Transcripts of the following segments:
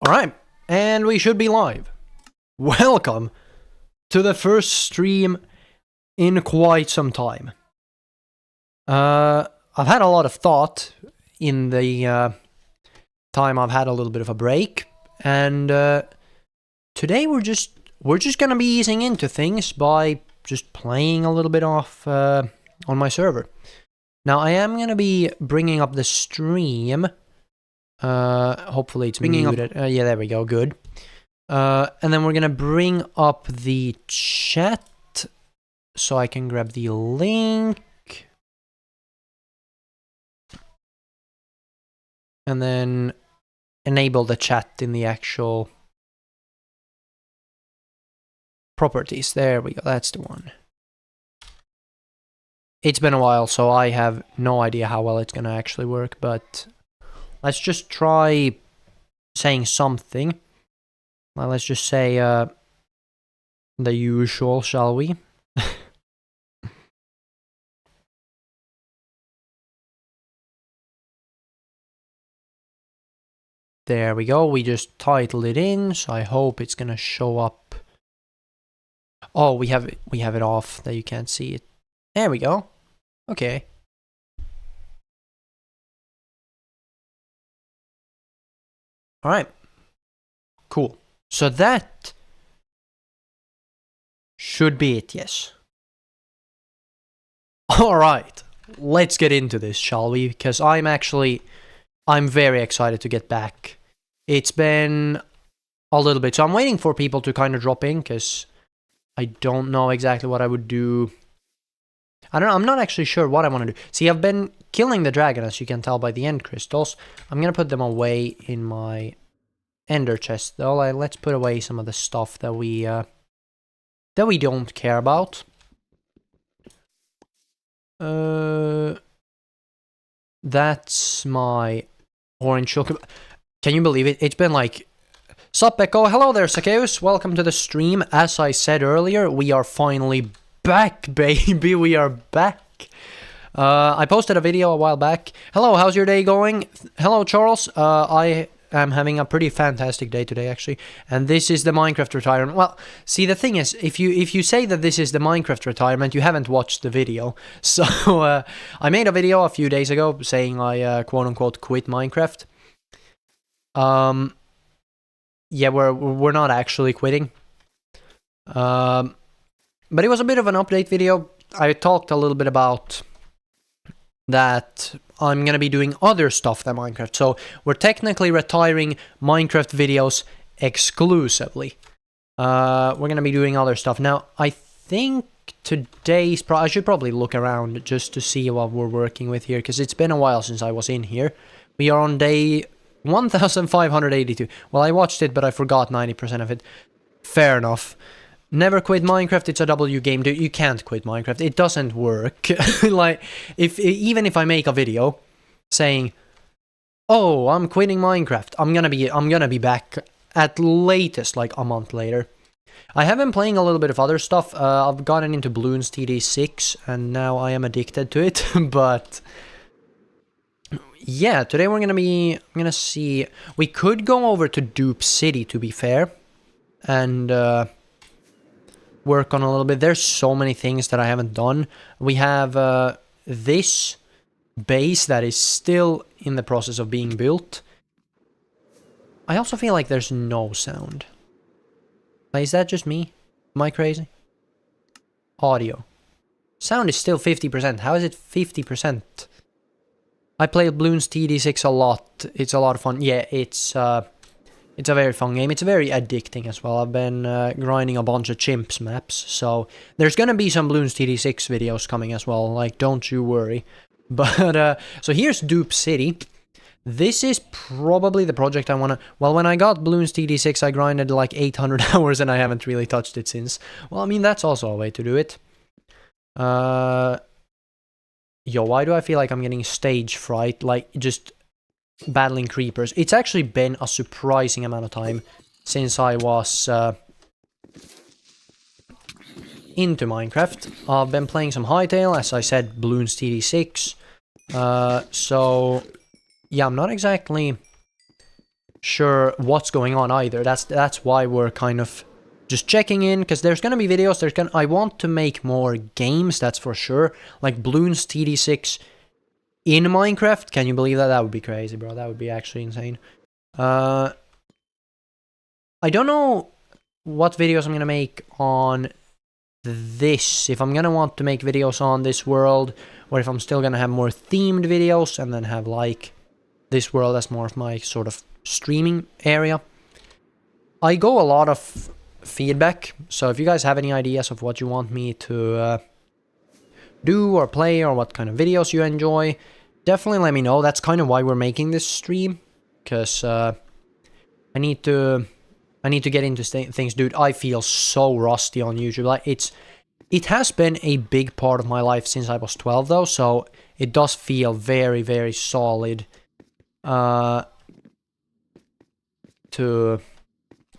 Alright, and we should be live. Welcome to the first stream in quite some time. I've had a lot of thought in the time I've had a little bit of a break, and today we're just gonna be easing into things by just playing a little bit off on my server. Now I am gonna be bringing up the stream. Hopefully it's muted. Yeah, there we go. Good. And then we're gonna bring up the chat so I can grab the link. And then enable the chat in the actual properties. There we go. That's the one. It's been a while, so I have no idea how well it's gonna actually work, but let's just try saying something. Well, let's just say the usual, shall we? There we go. We just titled it in, so I hope it's gonna show up. Oh, we have it off that you can't see it. There we go. Okay. All right. Cool. So that should be it, yes. All right. Let's get into this, shall we? Because I'm very excited to get back. It's been a little bit, so I'm waiting for people to kind of drop in, because I don't know exactly what I would do. I don't know, I'm not actually sure what I want to do. See, I've been killing the dragon, as you can tell by the end crystals. I'm gonna put them away in my ender chest, though. Let's put away some of the stuff that we don't care about. That's my orange chocolate. Can you believe it? It's been like... Sup, Echo? Hello there, Zacchaeus. Welcome to the stream. As I said earlier, we are finally back, baby. We are back. I posted a video a while back. Hello, how's your day going? Hello, Charles. I am having a pretty fantastic day today, actually. And this is the Minecraft retirement. Well, see, the thing is, if you say that this is the Minecraft retirement, you haven't watched the video. So, I made a video a few days ago saying I, quote-unquote, quit Minecraft. Yeah, we're not actually quitting. But it was a bit of an update video. I talked a little bit about that I'm gonna be doing other stuff than Minecraft. So we're technically retiring Minecraft videos exclusively. We're gonna be doing other stuff. Now, I think today's... I should probably look around just to see what we're working with here, because it's been a while since I was in here. We are on day 1582. Well, I watched it, but I forgot 90% of it. Fair enough. Never quit Minecraft, it's a W game, dude. You can't quit Minecraft, it doesn't work. Like, even if I make a video saying, oh, I'm quitting Minecraft, I'm gonna be back at latest like a month later. I have been playing a little bit of other stuff. I've gotten into Bloons TD6, and now I am addicted to it. But yeah, today I'm gonna see. We could go over to Dupe City, to be fair, and work on a little bit. There's so many things that I haven't done. We have this base that is still in the process of being built. I also feel like there's no sound. Is that just me? Am I crazy? Audio. Sound is still 50%. How is it 50%? I play Bloons TD6 a lot. It's a lot of fun. Yeah, it's a very fun game. It's very addicting as well. I've been grinding a bunch of chimps maps, so there's gonna be some Bloons TD6 videos coming as well. Like, don't you worry. But so here's Dupe City. This is probably the project I wanna... Well, when I got Bloons TD6, I grinded like 800 hours, and I haven't really touched it since. Well, I mean, that's also a way to do it. Yo, why do I feel like I'm getting stage fright? Like, just battling creepers. It's actually been a surprising amount of time since I was into Minecraft. I've been playing some Hytale, as I said, Bloons TD6. So, yeah, I'm not exactly sure what's going on either. That's why we're kind of just checking in, because there's gonna be videos. I want to make more games, that's for sure. Like Bloons TD6 in Minecraft. Can you believe that? That would be crazy, bro. That would be actually insane. I don't know what videos I'm gonna make on this. If I'm gonna want to make videos on this world, or if I'm still gonna have more themed videos and then have like this world as more of my sort of streaming area. I go a lot of feedback, so if you guys have any ideas of what you want me to do or play, or what kind of videos you enjoy, definitely let me know. That's kind of why we're making this stream, because I need to get into things, dude. I feel so rusty on YouTube. Like it has been a big part of my life since I was 12 though, so it does feel very, very solid to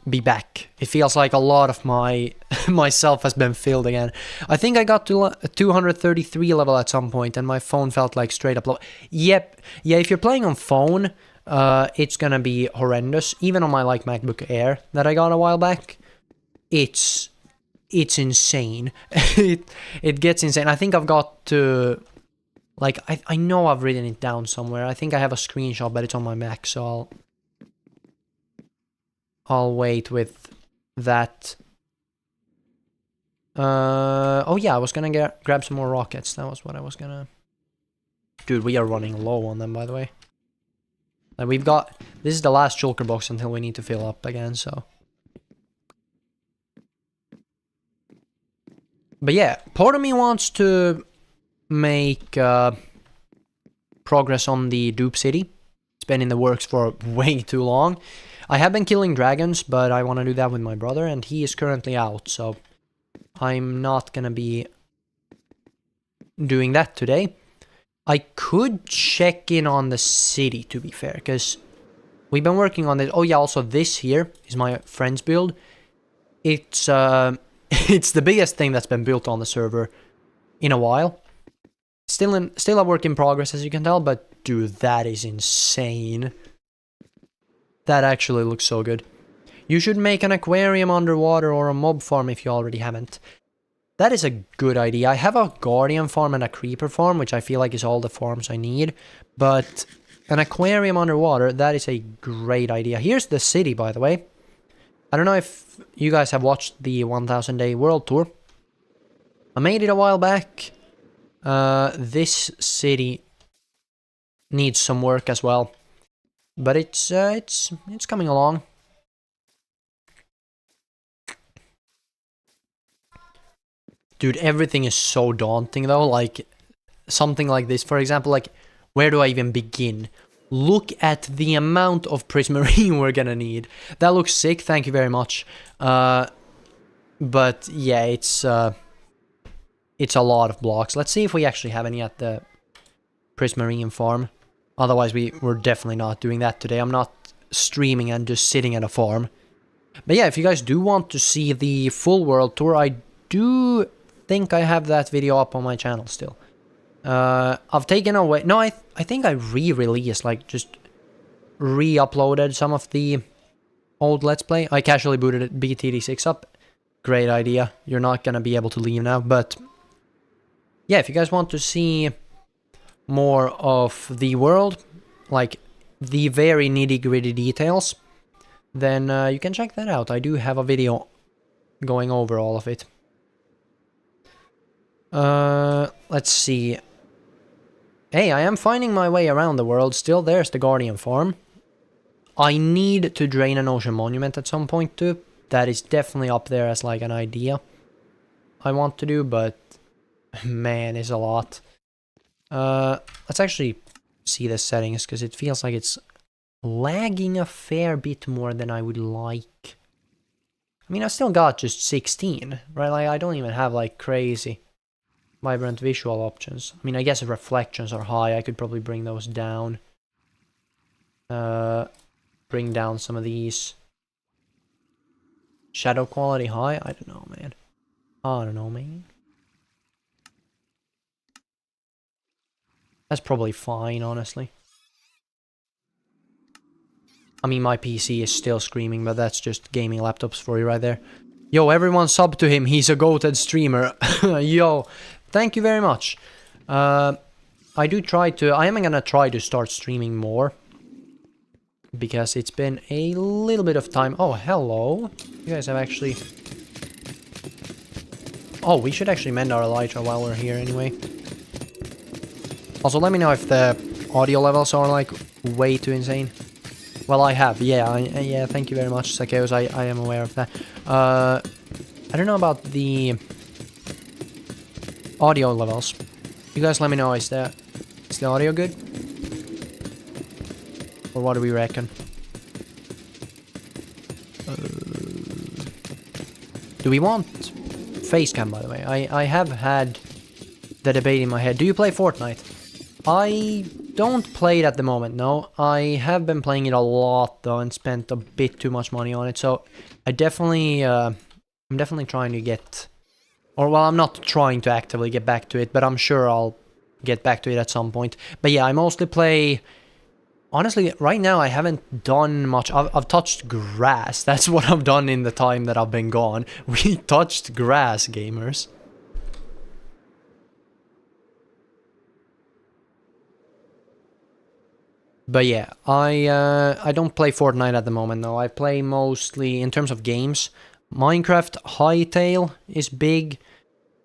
be back. It feels like a lot of my myself has been filled again. I think I got to 233 level at some point, and my phone felt like straight up low. Yep, yeah. If you're playing on phone, it's gonna be horrendous. Even on my like MacBook Air that I got a while back, it's insane. it gets insane. I think I've got to like I know I've written it down somewhere. I think I have a screenshot, but it's on my Mac, so I'll wait with that. Oh yeah, I was gonna grab some more rockets. That was what I was gonna... Dude, we are running low on them, by the way. Like we've got... This is the last shulker box until we need to fill up again, so... But yeah, part of me wants to make progress on the dupe city. It's been in the works for way too long. I have been killing dragons, but I want to do that with my brother, and he is currently out, so I'm not gonna be doing that today. I could check in on the city, to be fair, because we've been working on this. Oh yeah, also this here is my friend's build. It's it's the biggest thing that's been built on the server in a while. Still a work in progress, as you can tell, but dude, that is insane. That actually looks so good. You should make an aquarium underwater or a mob farm if you already haven't. That is a good idea. I have a guardian farm and a creeper farm, which I feel like is all the farms I need. But an aquarium underwater, that is a great idea. Here's the city, by the way. I don't know if you guys have watched the 1000 Day World Tour. I made it a while back. This city needs some work as well. But it's coming along. Dude, everything is so daunting though. Like something like this, for example, like where do I even begin? Look at the amount of prismarine we're gonna need. That looks sick. Thank you very much. But yeah, it's a lot of blocks. Let's see if we actually have any at the prismarine farm. Otherwise, we're definitely not doing that today. I'm not streaming and just sitting at a farm. But yeah, if you guys do want to see the full world tour, I do think I have that video up on my channel still. I've taken away... No, I think I re-released, like, just re-uploaded some of the old Let's Play. I casually booted BTD6 up. Great idea. You're not gonna be able to leave now, but... Yeah, if you guys want to see more of the world, like the very nitty-gritty details, then you can check that out. I do have a video going over all of it. Let's see. Hey, I am finding my way around the world. Still, there's the Guardian farm. I need to drain an ocean monument at some point too. That is definitely up there as like an idea I want to do, but man, it's a lot. Let's actually see the settings, because it feels like it's lagging a fair bit more than I would like. I mean, I still got just 16, right? Like, I don't even have, like, crazy vibrant visual options. I mean, I guess if reflections are high, I could probably bring those down. Bring down some of these. Shadow quality high? I don't know, man. I don't know, man. That's probably fine, honestly. I mean, my PC is still screaming, but that's just gaming laptops for you right there. Yo, everyone sub to him. He's a goated streamer. Yo, thank you very much. I am gonna try to start streaming more. Because it's been a little bit of time. Oh, hello. You guys have actually... Oh, we should actually mend our elytra while we're here anyway. Also, let me know if the audio levels are like way too insane. Well, I have. Yeah, yeah, thank you very much, Sakeos. I am aware of that. I don't know about the audio levels. You guys let me know, is the audio good? Or what do we reckon? Do we want facecam, by the way? I have had the debate in my head. Do you play Fortnite? I don't play it at the moment, no. I have been playing it a lot, though, and spent a bit too much money on it. So I'm definitely trying to get... Or, well, I'm not trying to actively get back to it, but I'm sure I'll get back to it at some point. But yeah, I mostly play... Honestly, right now I haven't done much. I've touched grass. That's what I've done in the time that I've been gone. We touched grass, gamers. But yeah, I don't play Fortnite at the moment, though. I play mostly, in terms of games, Minecraft Hytale is big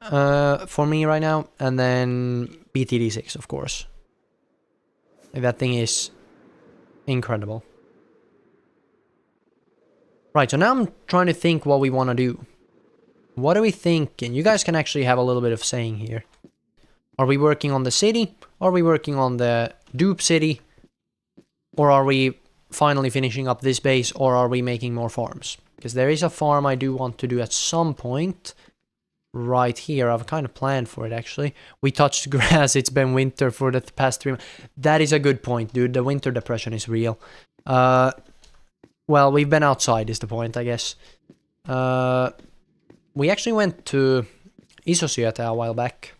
for me right now. And then BTD6, of course. Like, that thing is... incredible. Right, so now I'm trying to think what we want to do. What are we thinking? You guys can actually have a little bit of saying here. Are we working on the city? Are we working on the dupe city? Or are we finally finishing up this base? Or are we making more farms? Because there is a farm I do want to do at some point. Right here, I've kind of planned for it actually. We touched grass, it's been winter for the past 3 months. That is a good point, dude. The winter depression is real. Well, we've been outside is the point, I guess. We actually went to Isosyöte a while back.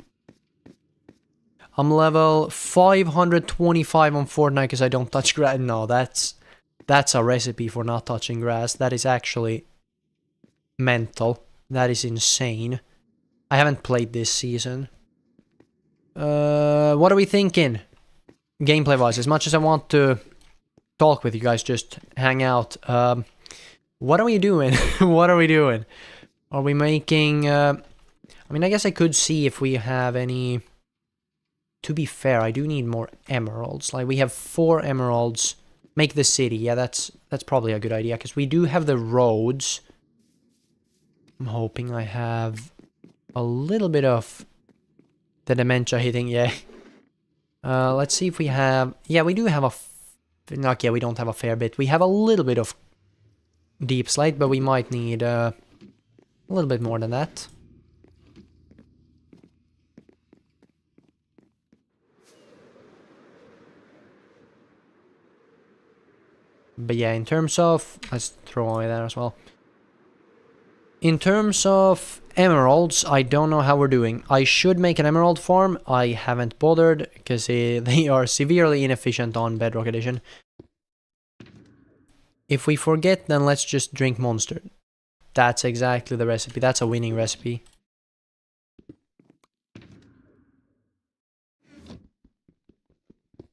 I'm level 525 on Fortnite because I don't touch grass. No, that's a recipe for not touching grass. That is actually mental. That is insane. I haven't played this season. What are we thinking? Gameplay-wise, as much as I want to talk with you guys, just hang out. What are we doing? What are we doing? Are we making... I mean, I guess I could see if we have any... To be fair, I do need more emeralds. Like, we have 4 emeralds. Make the city. Yeah, that's probably a good idea, because we do have the roads. I'm hoping I have a little bit of the dementia hitting, yeah. Let's see if we have... Yeah, we do have a... Okay, we don't have a fair bit. We have a little bit of deep slate, but we might need a little bit more than that. But yeah, in terms of... Let's throw away that as well. In terms of emeralds, I don't know how we're doing. I should make an emerald farm. I haven't bothered because they are severely inefficient on Bedrock Edition. If we forget, then let's just drink Monster. That's exactly the recipe. That's a winning recipe.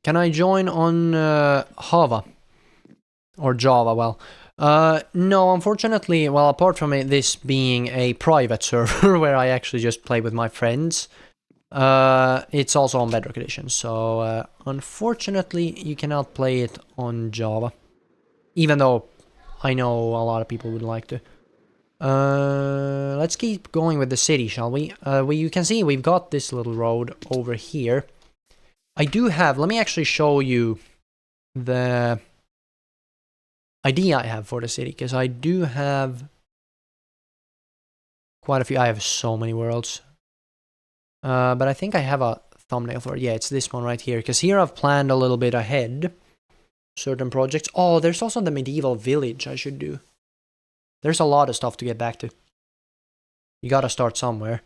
Can I join on Java? Or Java, well. No, unfortunately, well, apart from this being a private server where I actually just play with my friends, it's also on Bedrock Edition, so unfortunately you cannot play it on Java, even though I know a lot of people would like to. Let's keep going with the city, shall we? You can see we've got this little road over here. I do have, let me actually show you the idea I have for the city, because I do have quite a few. I have so many worlds, but I think I have a thumbnail for it. Yeah, it's this one right here, because here I've planned a little bit ahead certain projects. Oh, there's also the medieval village I should do. There's a lot of stuff to get back to. You gotta start somewhere.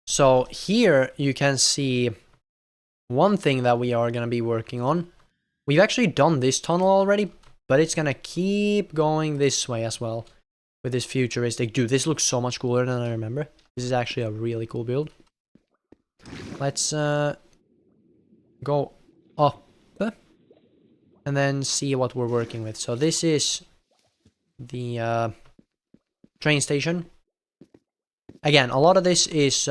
So here you can see one thing that we are going to be working on. We've actually done this tunnel already, but it's going to keep going this way as well. With this futuristic... Dude, this looks so much cooler than I remember. This is actually a really cool build. Let's go up. And then see what we're working with. So this is the train station. Again, a lot of this is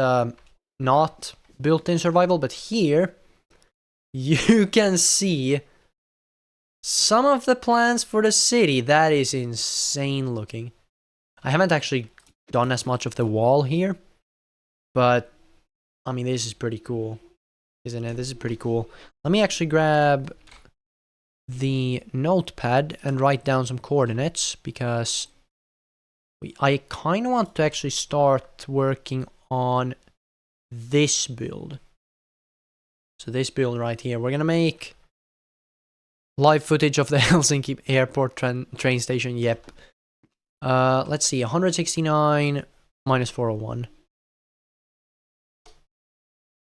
not built in survival, but here you can see some of the plans for the city. That is insane looking. I haven't actually done as much of the wall here, but I mean, this is pretty cool, isn't it? This is pretty cool. Let me actually grab the notepad and write down some coordinates, because I kind of want to actually start working on this build. So this build right here, we're gonna make live footage of the Helsinki airport train station. Yep. Let's see, 169 minus 401.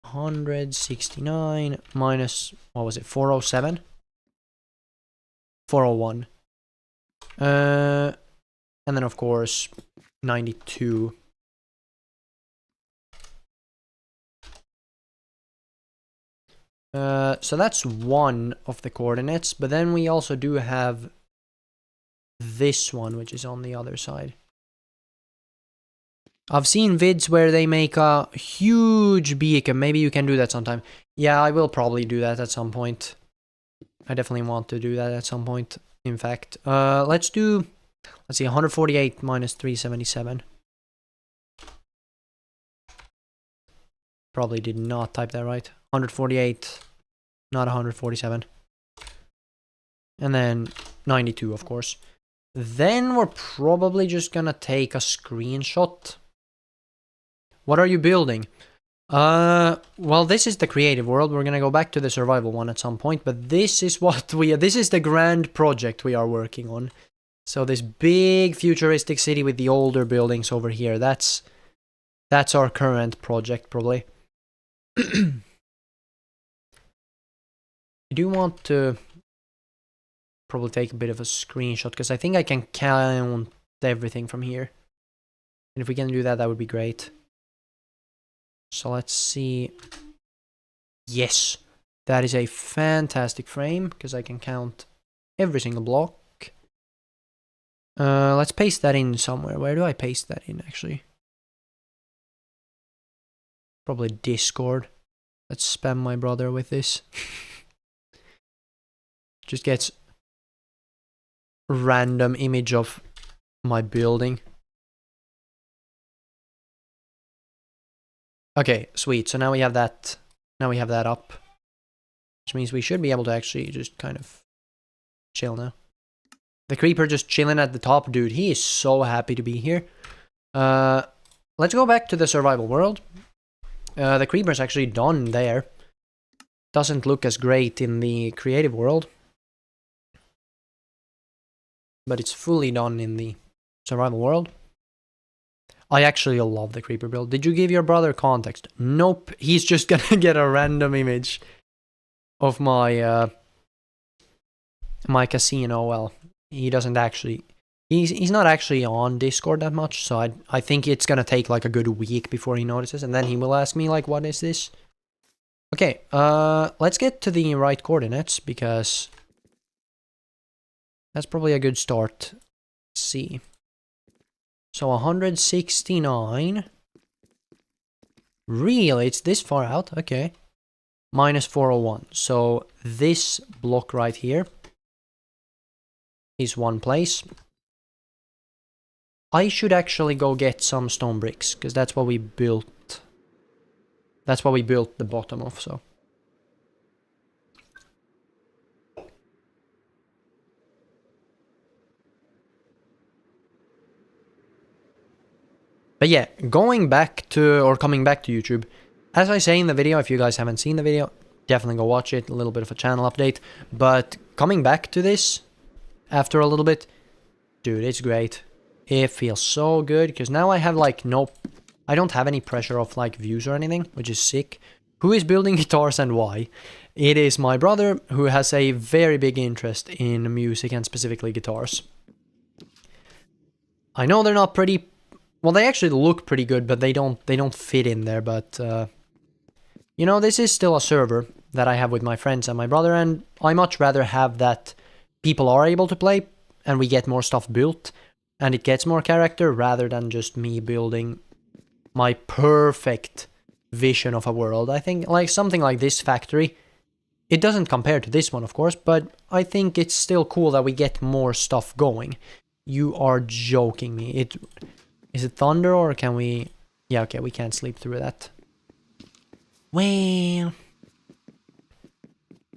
169 minus, what was it, 407? 401. And then of course 92. So that's one of the coordinates, but then we also do have this one, which is on the other side. I've seen vids where they make a huge beacon. Maybe you can do that sometime. Yeah, I will probably do that at some point. I definitely want to do that at some point, in fact. Let's see, 148 minus 377. Probably did not type that right. 148, not 147. And then 92, of course. Then we're probably just gonna take a screenshot. What are you building? Well, this is the creative world. We're gonna go back to the survival one at some point, but this is what this is the grand project we are working on. So this big futuristic city with the older buildings over here, that's our current project, probably. I do want to probably take a bit of a screenshot, because I think I can count everything from here. And if we can do that, that would be great. So let's see. Yes, that is a fantastic frame, because I can count every single block. Let's paste that in somewhere. Where do I paste that in, actually? Probably Discord. Let's spam my brother with this. Just gets random image of my building. Okay, sweet. So now we have that. Now we have that up, which means we should be able to actually just kind of chill now. The creeper just chilling at the top, dude. He is so happy to be here. Let's go back to the survival world. The creeper's actually done there. Doesn't look as great in the creative world, but it's fully done in the survival world. I actually love the creeper build. Did you give your brother context? Nope. He's just gonna get a random image of my my casino. Well, he doesn't actually. He's not actually on Discord that much, so I think it's gonna take like a good week before he notices, and then he will ask me like, "What is this?" Okay. Let's get to the right coordinates, because that's probably a good start. Let's see. So 169. Really? It's this far out? Okay. Minus 401. So this block right here is one place. I should actually go get some stone bricks, because that's what we built. That's what we built the bottom of, so. But yeah, coming back to YouTube, as I say in the video, if you guys haven't seen the video, definitely go watch it, a little bit of a channel update. But coming back to this, after a little bit, dude, it's great. It feels so good, because now I have like I don't have any pressure of like views or anything, which is sick. Who is building guitars and why? It is my brother, who has a very big interest in music and specifically guitars. I know they're not pretty... Well, they actually look pretty good, but they don't fit in there, but... you know, this is still a server that I have with my friends and my brother, and I much rather have that people are able to play, and we get more stuff built, and it gets more character, rather than just me building my perfect vision of a world. I think, like, something like this factory, it doesn't compare to this one, of course, but I think it's still cool that we get more stuff going. You are joking me. Is it thunder, or can we... Yeah, okay, we can't sleep through that. Well...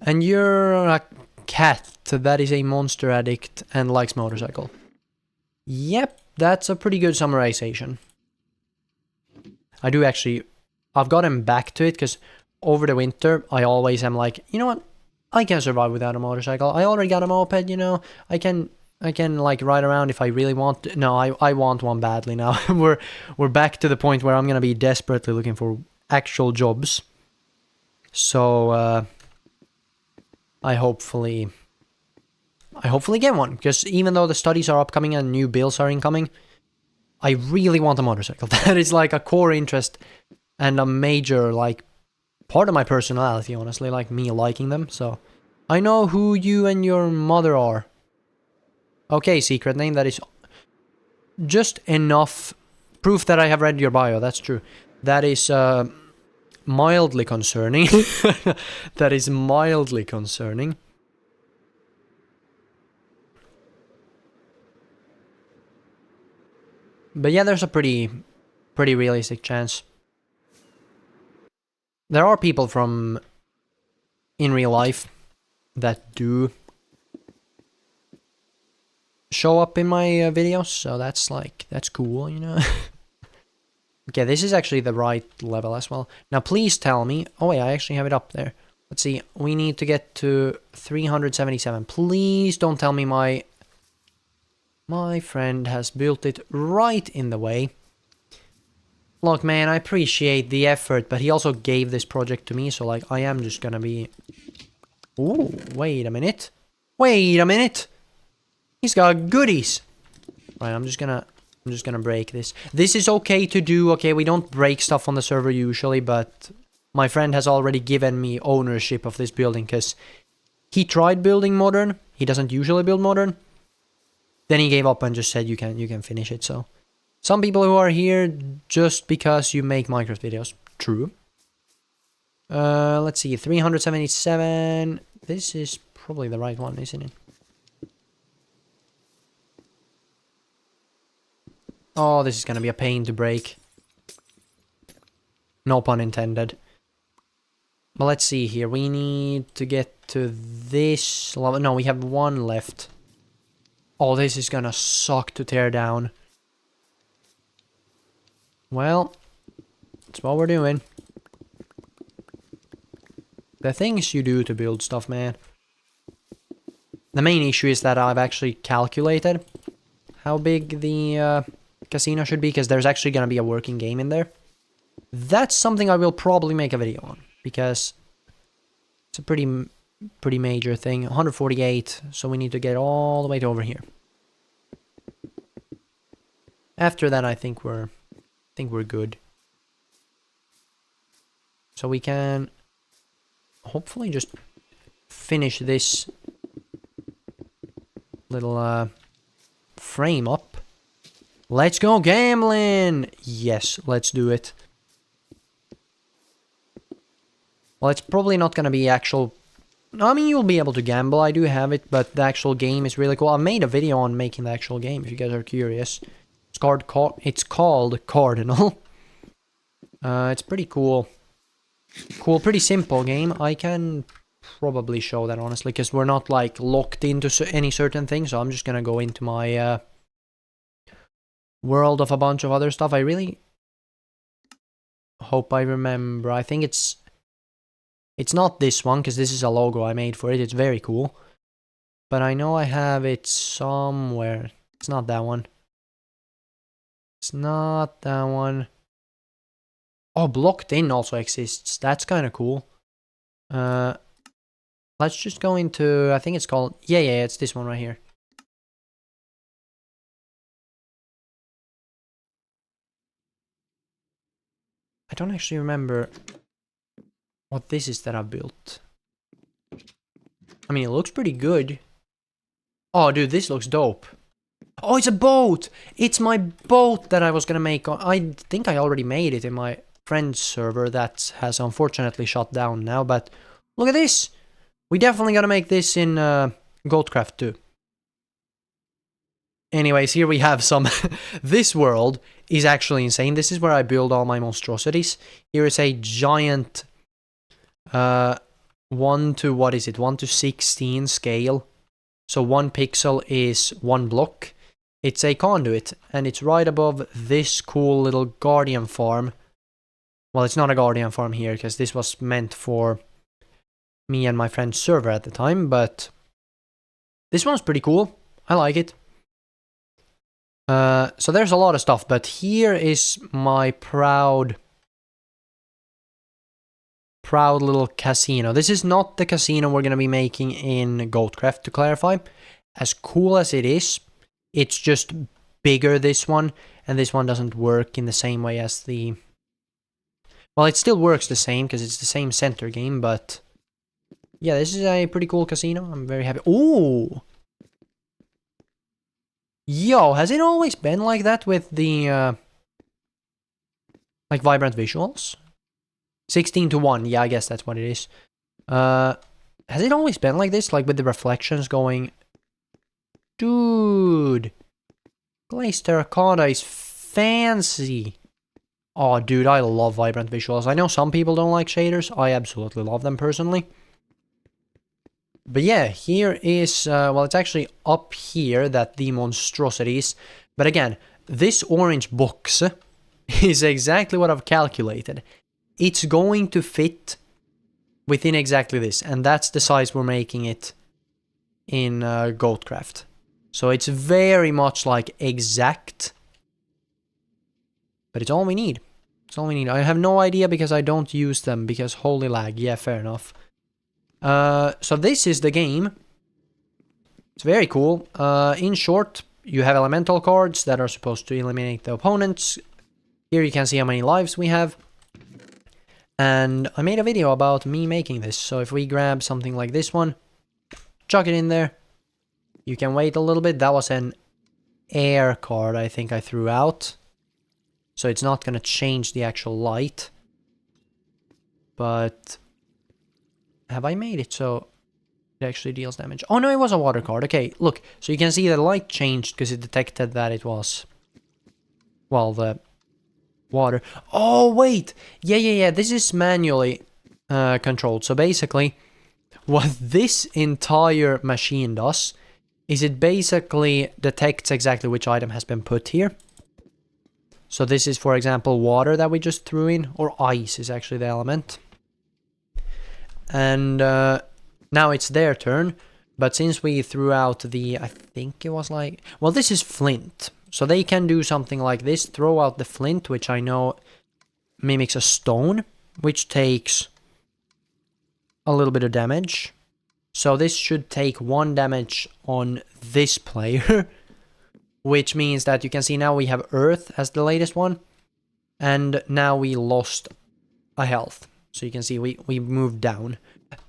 And you're a cat that is a monster addict and likes motorcycle. Yep, that's a pretty good summarization. I do actually... I've gotten back to it, because over the winter, I always am like, you know what? I can survive without a motorcycle. I already got a moped, you know? I can like ride around if I really want to. No, I want one badly now. We're back to the point where I'm gonna be desperately looking for actual jobs. So I hopefully get one, because even though the studies are upcoming and new bills are incoming, I really want a motorcycle. That is like a core interest and a major like part of my personality, honestly, like me liking them. So I know who you and your mother are. Okay, secret name, that is just enough proof that I have read your bio. That's true. That is mildly concerning. That is mildly concerning. But yeah, there's a pretty realistic chance. There are people from in real life that do show up in my videos, so that's cool, you know. Okay, this is actually the right level as well. Now please tell me... Oh wait, I actually have it up there. Let's see, we need to get to 377. Please don't tell me my friend has built it right in the way. Look, man, I appreciate the effort, but he also gave this project to me, so like I am just gonna be... Ooh, wait a minute. Wait a minute! He's got goodies! Right, I'm just gonna break this. This is okay to do, okay? We don't break stuff on the server usually, but my friend has already given me ownership of this building, because he tried building modern. He doesn't usually build modern. Then he gave up and just said you can finish it, so... Some people who are here just because you make Minecraft videos. True. Let's see, 377. This is probably the right one, isn't it? Oh, this is gonna be a pain to break. No pun intended. But let's see here. We need to get to this level. No, we have one left. Oh, this is gonna suck to tear down. Well, that's what we're doing. The things you do to build stuff, man. The main issue is that I've actually calculated how big the casino should be, because there's actually going to be a working game in there. That's something I will probably make a video on, because it's a pretty major thing. 148, so we need to get all the way to over here. After that, I think we're good. So we can hopefully just finish this little frame up. Let's go gambling! Yes, let's do it. Well, it's probably not gonna be actual... I mean, you'll be able to gamble, I do have it, but the actual game is really cool. I made a video on making the actual game, if you guys are curious. It's called Cardinal. It's pretty cool. Pretty simple game. I can probably show that, honestly, because we're not, like, locked into any certain thing, so I'm just gonna go into my world of a bunch of other stuff. I really hope I remember. I think it's not this one, because this is a logo I made for it. It's very cool. But I know I have it somewhere. It's not that one. It's not that one. Oh, blocked in also exists. That's kind of cool. Let's just go into, I think it's called, yeah, it's this one right here. I don't actually remember what this is that I built. I mean, it looks pretty good. Oh, dude, this looks dope. Oh, it's a boat! It's my boat that I was gonna make. I think I already made it in my friend's server that has unfortunately shut down now, but look at this! We definitely gotta make this in Goldcraft too. Anyways, here we have some... This world is actually insane. This is where I build all my monstrosities. Here is a giant... 1 to, what is it? 1 to 16 scale. So 1 pixel is 1 block. It's a conduit, and it's right above this cool little guardian farm. Well, it's not a guardian farm here, because this was meant for me and my friend's server at the time, but this one's pretty cool. I like it. So there's a lot of stuff, but here is my proud little casino. This is not the casino we're going to be making in Goldcraft, to clarify. As cool as it is, it's just bigger, this one, and this one doesn't work in the same way as the... Well, it still works the same, because it's the same center game, but... Yeah, this is a pretty cool casino. I'm very happy. Ooh! Yo, has it always been like that with the... like, vibrant visuals? 16 to 1, yeah, I guess that's what it is. Has it always been like this? Like, with the reflections going... Dude! Glazed terracotta is fancy! Oh, dude, I love vibrant visuals. I know some people don't like shaders. I absolutely love them, personally. But yeah, here is... well, it's actually up here that the monstrosities... But again, this orange box is exactly what I've calculated. It's going to fit within exactly this. And that's the size we're making it in Goldcraft. So it's very much like exact. But it's all we need. It's all we need. I have no idea because I don't use them. Because holy lag. Yeah, fair enough. So this is the game. It's very cool. In short, you have elemental cards that are supposed to eliminate the opponents. Here you can see how many lives we have. And I made a video about me making this. So if we grab something like this one, chuck it in there. You can wait a little bit. That was an air card I think I threw out. So it's not going to change the actual light. But have I made it so it actually deals damage? Oh no, it was a water card. Okay, look. So you can see the light changed because it detected that it was, well, the water. Oh, wait. Yeah. This is manually controlled. So basically, what this entire machine does is it basically detects exactly which item has been put here. So this is, for example, water that we just threw in, or ice is actually the element. And now it's their turn, but since we threw out the, I think it was like, well, this is flint. So they can do something like this, throw out the flint, which I know mimics a stone, which takes a little bit of damage. So this should take 1 damage on this player, which means that you can see now we have earth as the latest one, and now we lost a health. So you can see we moved down.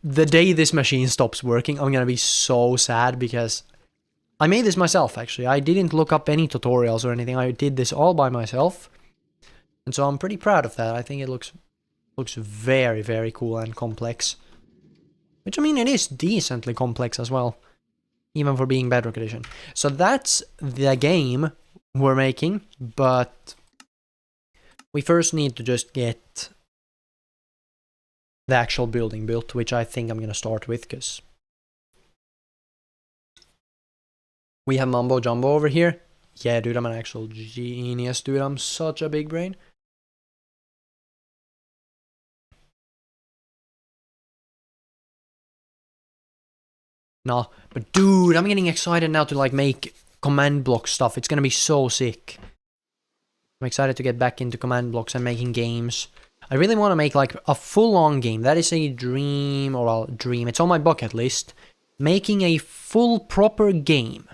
The day this machine stops working, I'm gonna be so sad because I made this myself, actually. I didn't look up any tutorials or anything. I did this all by myself. And so I'm pretty proud of that. I think it looks very, very cool and complex. Which, I mean, it is decently complex as well. Even for being Bedrock Edition. So that's the game we're making. But we first need to just get the actual building built, which I think I'm going to start with, because we have Mumbo Jumbo over here. Yeah, dude, I'm an actual genius, dude. I'm such a big brain. Nah, but dude, I'm getting excited now to like make command block stuff. It's gonna be so sick. I'm excited to get back into command blocks and making games. I really want to make like a full-on game. That is a dream, or well, dream. It's on my bucket list. Making a full proper game.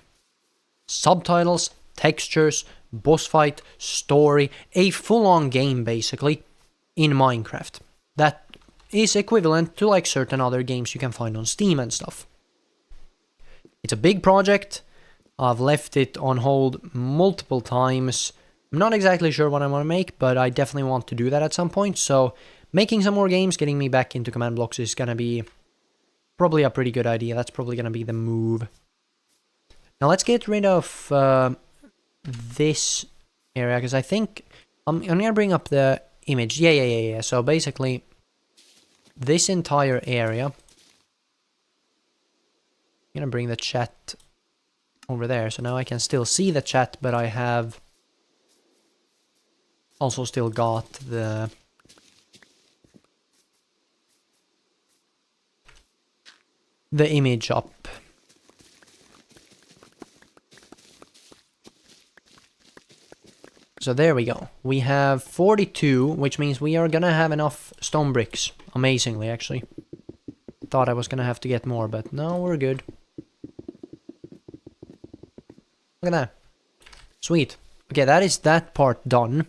Subtitles, textures, boss fight, story, a full-on game basically in Minecraft. That is equivalent to like certain other games you can find on Steam and stuff. It's a big project. I've left it on hold multiple times. I'm not exactly sure what I want to make, but I definitely want to do that at some point. So making some more games, getting me back into command blocks is going to be probably a pretty good idea. That's probably going to be the move. Now let's get rid of this area, because I think I'm going to bring up the image. Yeah. So basically, this entire area. I'm going to bring the chat over there. So now I can still see the chat, but I have also still got the image up. So there we go. We have 42, which means we are gonna have enough stone bricks. Amazingly, actually. Thought I was gonna have to get more, but no, we're good. Look at that. Sweet. Okay, that is that part done.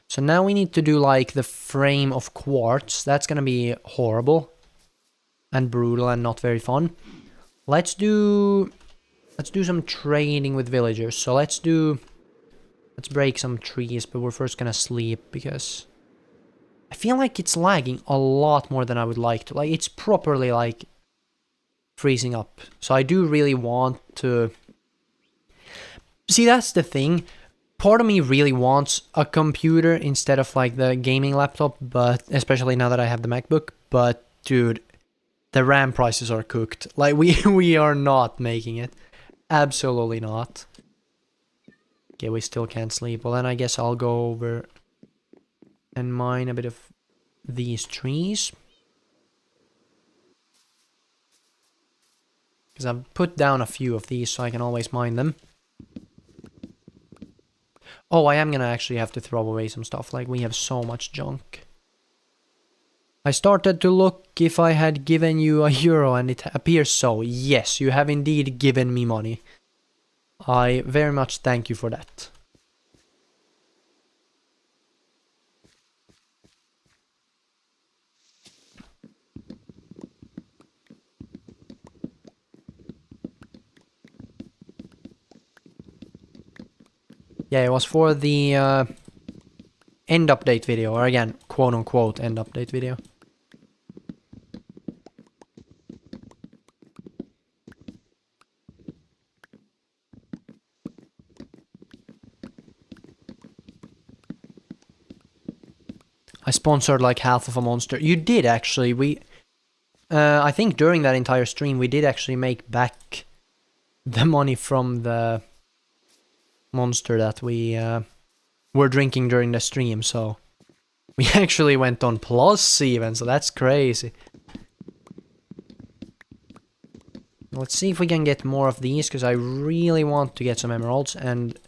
So now we need to do like the frame of quartz. That's gonna be horrible and brutal and not very fun. Let's do some trading with villagers. So let's break some trees, but we're first gonna sleep because I feel like it's lagging a lot more than I would like to. Like, it's properly like freezing up. So I do really want to see, that's the thing. Part of me really wants a computer instead of like the gaming laptop, but especially now that I have the MacBook. But dude, the RAM prices are cooked. Like, we are not making it. Absolutely not. Okay, we still can't sleep. Well, then I guess I'll go over and mine a bit of these trees. Because I've put down a few of these so I can always mine them. Oh, I am gonna actually have to throw away some stuff. Like, we have so much junk. I started to look if I had given you €1 and it appears so. Yes, you have indeed given me money. I very much thank you for that. Yeah, it was for the end update video, or again, quote unquote end update video. I sponsored like half of a monster. You did actually. I think during that entire stream we did actually make back the money from the monster that we were drinking during the stream. So we actually went on plus even. So that's crazy. Let's see if we can get more of these, because I really want to get some emeralds, and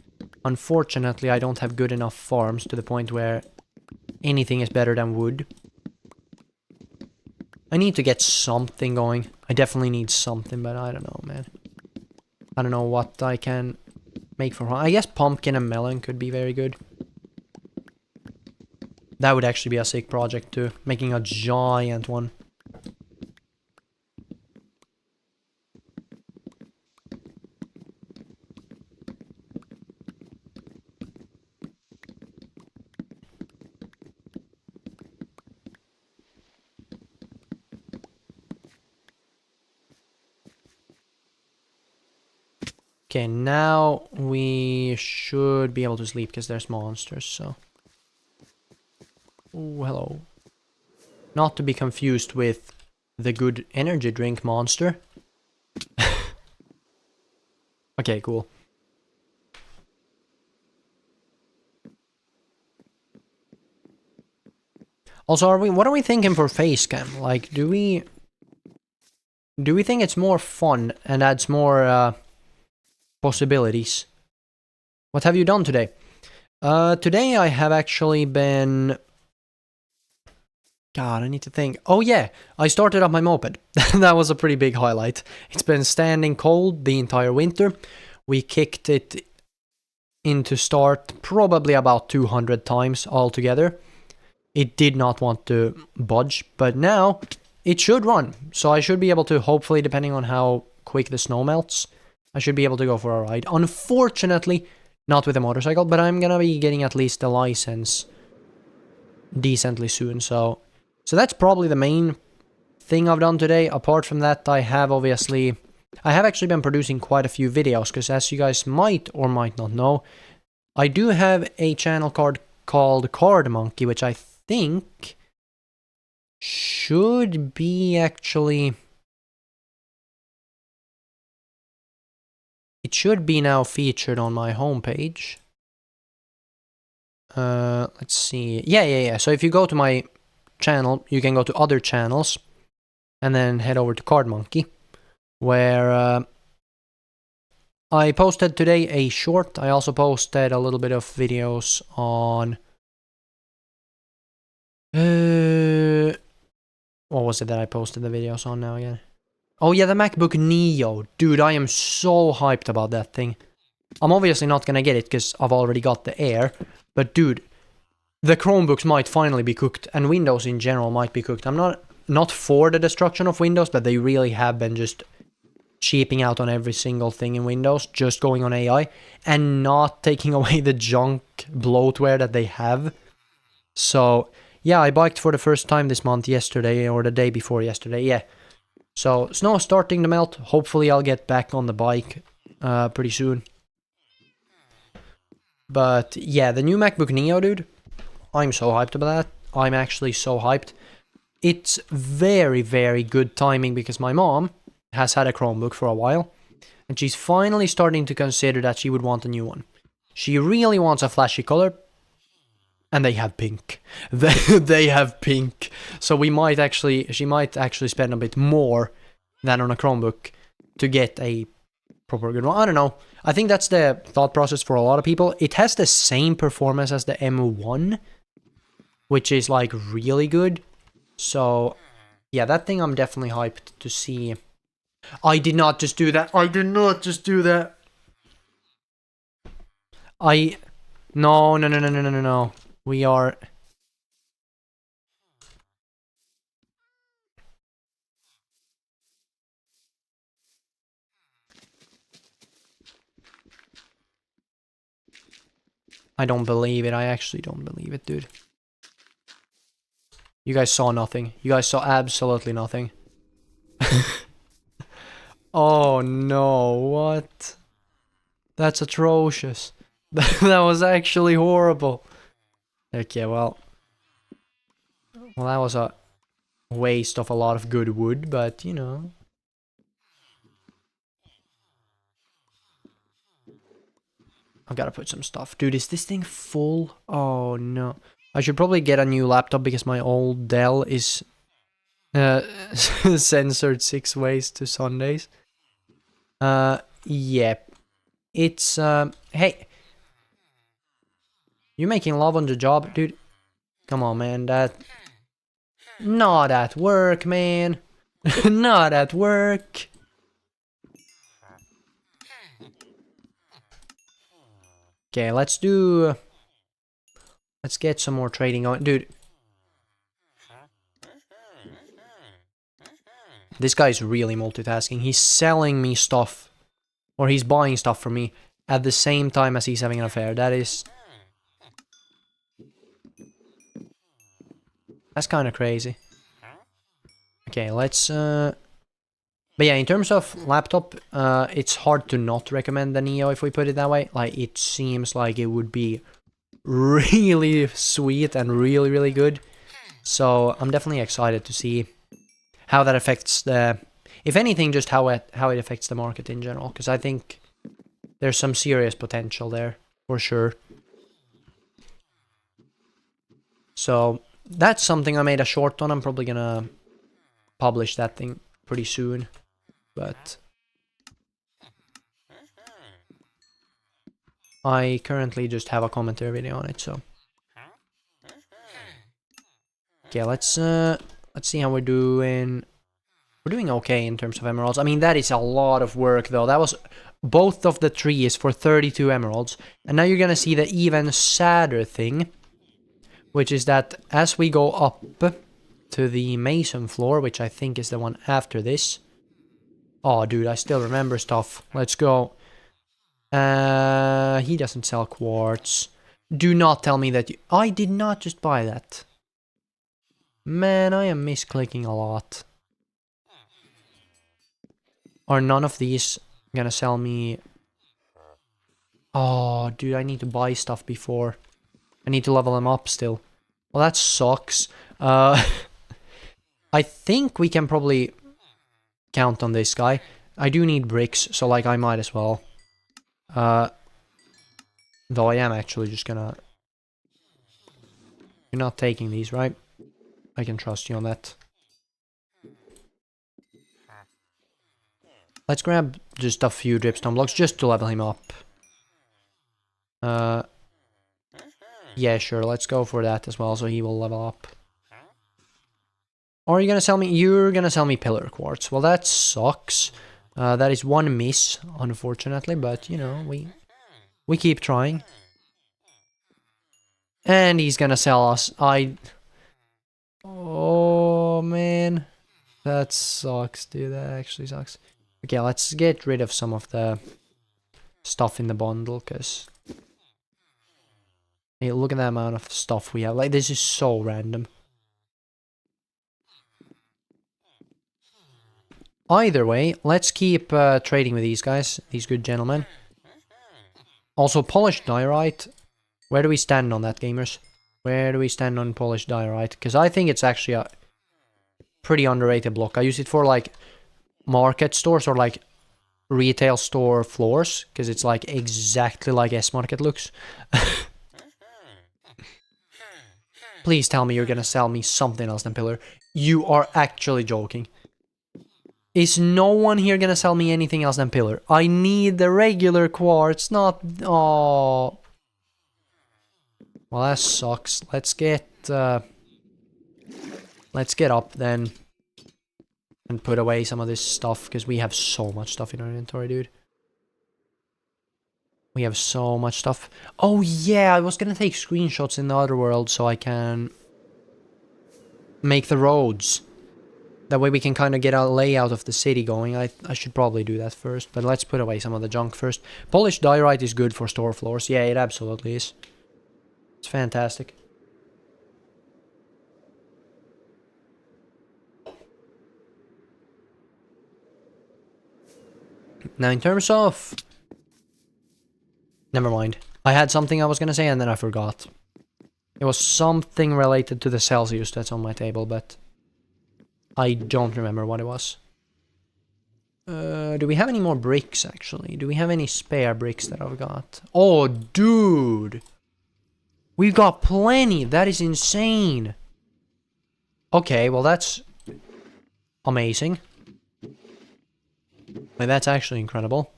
unfortunately I don't have good enough farms to the point where anything is better than wood. I need to get something going. I definitely need something, but I don't know, man. I don't know what I can make for... I guess pumpkin and melon could be very good. That would actually be a sick project too. Making a giant one. Okay, now we should be able to sleep because there's monsters, so... Oh, hello. Not to be confused with the good energy drink monster. Okay, cool. Also, what are we thinking for face cam? Like, do we think it's more fun and adds more possibilities? What have you done today? Today I have actually been God, I need to think. Oh yeah, I started up my moped. That was a pretty big highlight. It's been standing cold the entire winter. We kicked it into start probably about 200 times altogether. It did not want to budge, but now it should run. So I should be able to, hopefully, depending on how quick the snow melts, I should be able to go for a ride. Unfortunately, not with a motorcycle, but I'm gonna be getting at least a license decently soon. So that's probably the main thing I've done today. Apart from that, I have actually been producing quite a few videos, because as you guys might or might not know, I do have a channel called Card Monkey, which I think should be actually... It should be now featured on my homepage. Let's see. Yeah. So if you go to my channel, you can go to other channels and then head over to Card Monkey, where I posted today a short. I also posted a little bit of videos on... what was it that I posted the videos on now again? Oh yeah, the MacBook Neo. Dude, I am so hyped about that thing. I'm obviously not gonna get it because I've already got the Air. But dude, the Chromebooks might finally be cooked, and Windows in general might be cooked. I'm not for the destruction of Windows, but they really have been just cheaping out on every single thing in Windows, just going on AI, and not taking away the junk bloatware that they have. So, yeah, I biked for the first time this month yesterday, or the day before yesterday, yeah. So, snow is starting to melt. Hopefully I'll get back on the bike pretty soon. But, yeah, the new MacBook Neo, dude, I'm so hyped about that. I'm actually so hyped. It's very, very good timing, because my mom has had a Chromebook for a while, and she's finally starting to consider that she would want a new one. She really wants a flashy color, and they have pink. They have pink. So she might actually spend a bit more than on a Chromebook to get a proper good one. I don't know. I think that's the thought process for a lot of people. It has the same performance as the M1, which is like really good. So yeah, that thing I'm definitely hyped to see. I did not just do that. No. We are... I don't believe it. I actually don't believe it, dude. You guys saw nothing. You guys saw absolutely nothing. Oh no, what? That's atrocious. That was actually horrible. Okay, well, that was a waste of a lot of good wood, but you know. I've got to put some stuff. Dude, is this thing full? Oh no. I should probably get a new laptop, because my old Dell is censored 6 ways to Sundays. Yeah. It's, hey. You making love on the job, dude? Come on, man, not at work, man. Not at work. Okay, let's get some more trading on. Dude. This guy's really multitasking. He's selling me stuff, or he's buying stuff from me at the same time as he's having an affair. That's kind of crazy. Okay, let's but yeah, in terms of laptop, it's hard to not recommend the Neo, if we put it that way. Like, it seems like it would be really sweet and really, really good. So I'm definitely excited to see how that affects the... If anything, just how it affects the market in general. Because I think there's some serious potential there, for sure. So that's something I made a short on. I'm probably gonna publish that thing pretty soon. But I currently just have a commentary video on it, so... Okay, let's see how we're doing. We're doing okay in terms of emeralds. I mean, that is a lot of work, though. That was both of the trees for 32 emeralds. And now you're gonna see the even sadder thing, which is that as we go up to the mason floor, which I think is the one after this. Oh, dude, I still remember stuff. Let's go. He doesn't sell quartz. Do not tell me that you... I did not just buy that. Man, I am misclicking a lot. Are none of these gonna sell me... Oh, dude, I need to buy stuff before. I need to level them up still. Well, that sucks. I think we can probably count on this guy. I do need bricks, so like I might as well. Though I am actually just gonna... You're not taking these, right? I can trust you on that. Let's grab just a few dripstone blocks just to level him up. Yeah, sure, let's go for that as well, so he will level up. Or are you gonna sell me... You're gonna sell me pillar quartz. Well, that sucks. That is one miss, unfortunately, but, you know, we keep trying. And he's gonna sell us... Oh, man. That sucks, dude. That actually sucks. Okay, let's get rid of some of the stuff in the bundle, because... Hey, look at the amount of stuff we have. Like, this is so random. Either way, let's keep trading with these guys, these good gentlemen. Also, polished diorite. Where do we stand on that, gamers? Where do we stand on polished diorite? Because I think it's actually a pretty underrated block. I use it for, like, market stores or, like, retail store floors. Because it's, like, exactly like S-Market looks. Please tell me you're gonna sell me something else than pillar. You are actually joking. Is no one here gonna sell me anything else than pillar? I need the regular quartz, not... Oh. Well, that sucks. Let's get up then. And put away some of this stuff, because we have so much stuff in our inventory, dude. We have so much stuff. Oh, yeah, I was gonna take screenshots in the other world so I can make the roads. That way we can kind of get a layout of the city going. I should probably do that first, but let's put away some of the junk first. Polished diorite is good for store floors. Yeah, it absolutely is. It's fantastic. Now, in terms of... Never mind. I had something I was gonna say and then I forgot. It was something related to the Celsius that's on my table, but... I don't remember what it was. Do we have any more bricks, actually? Do we have any spare bricks that I've got? Oh, dude! We've got plenty! That is insane! Okay, well that's... amazing. Like, that's actually incredible.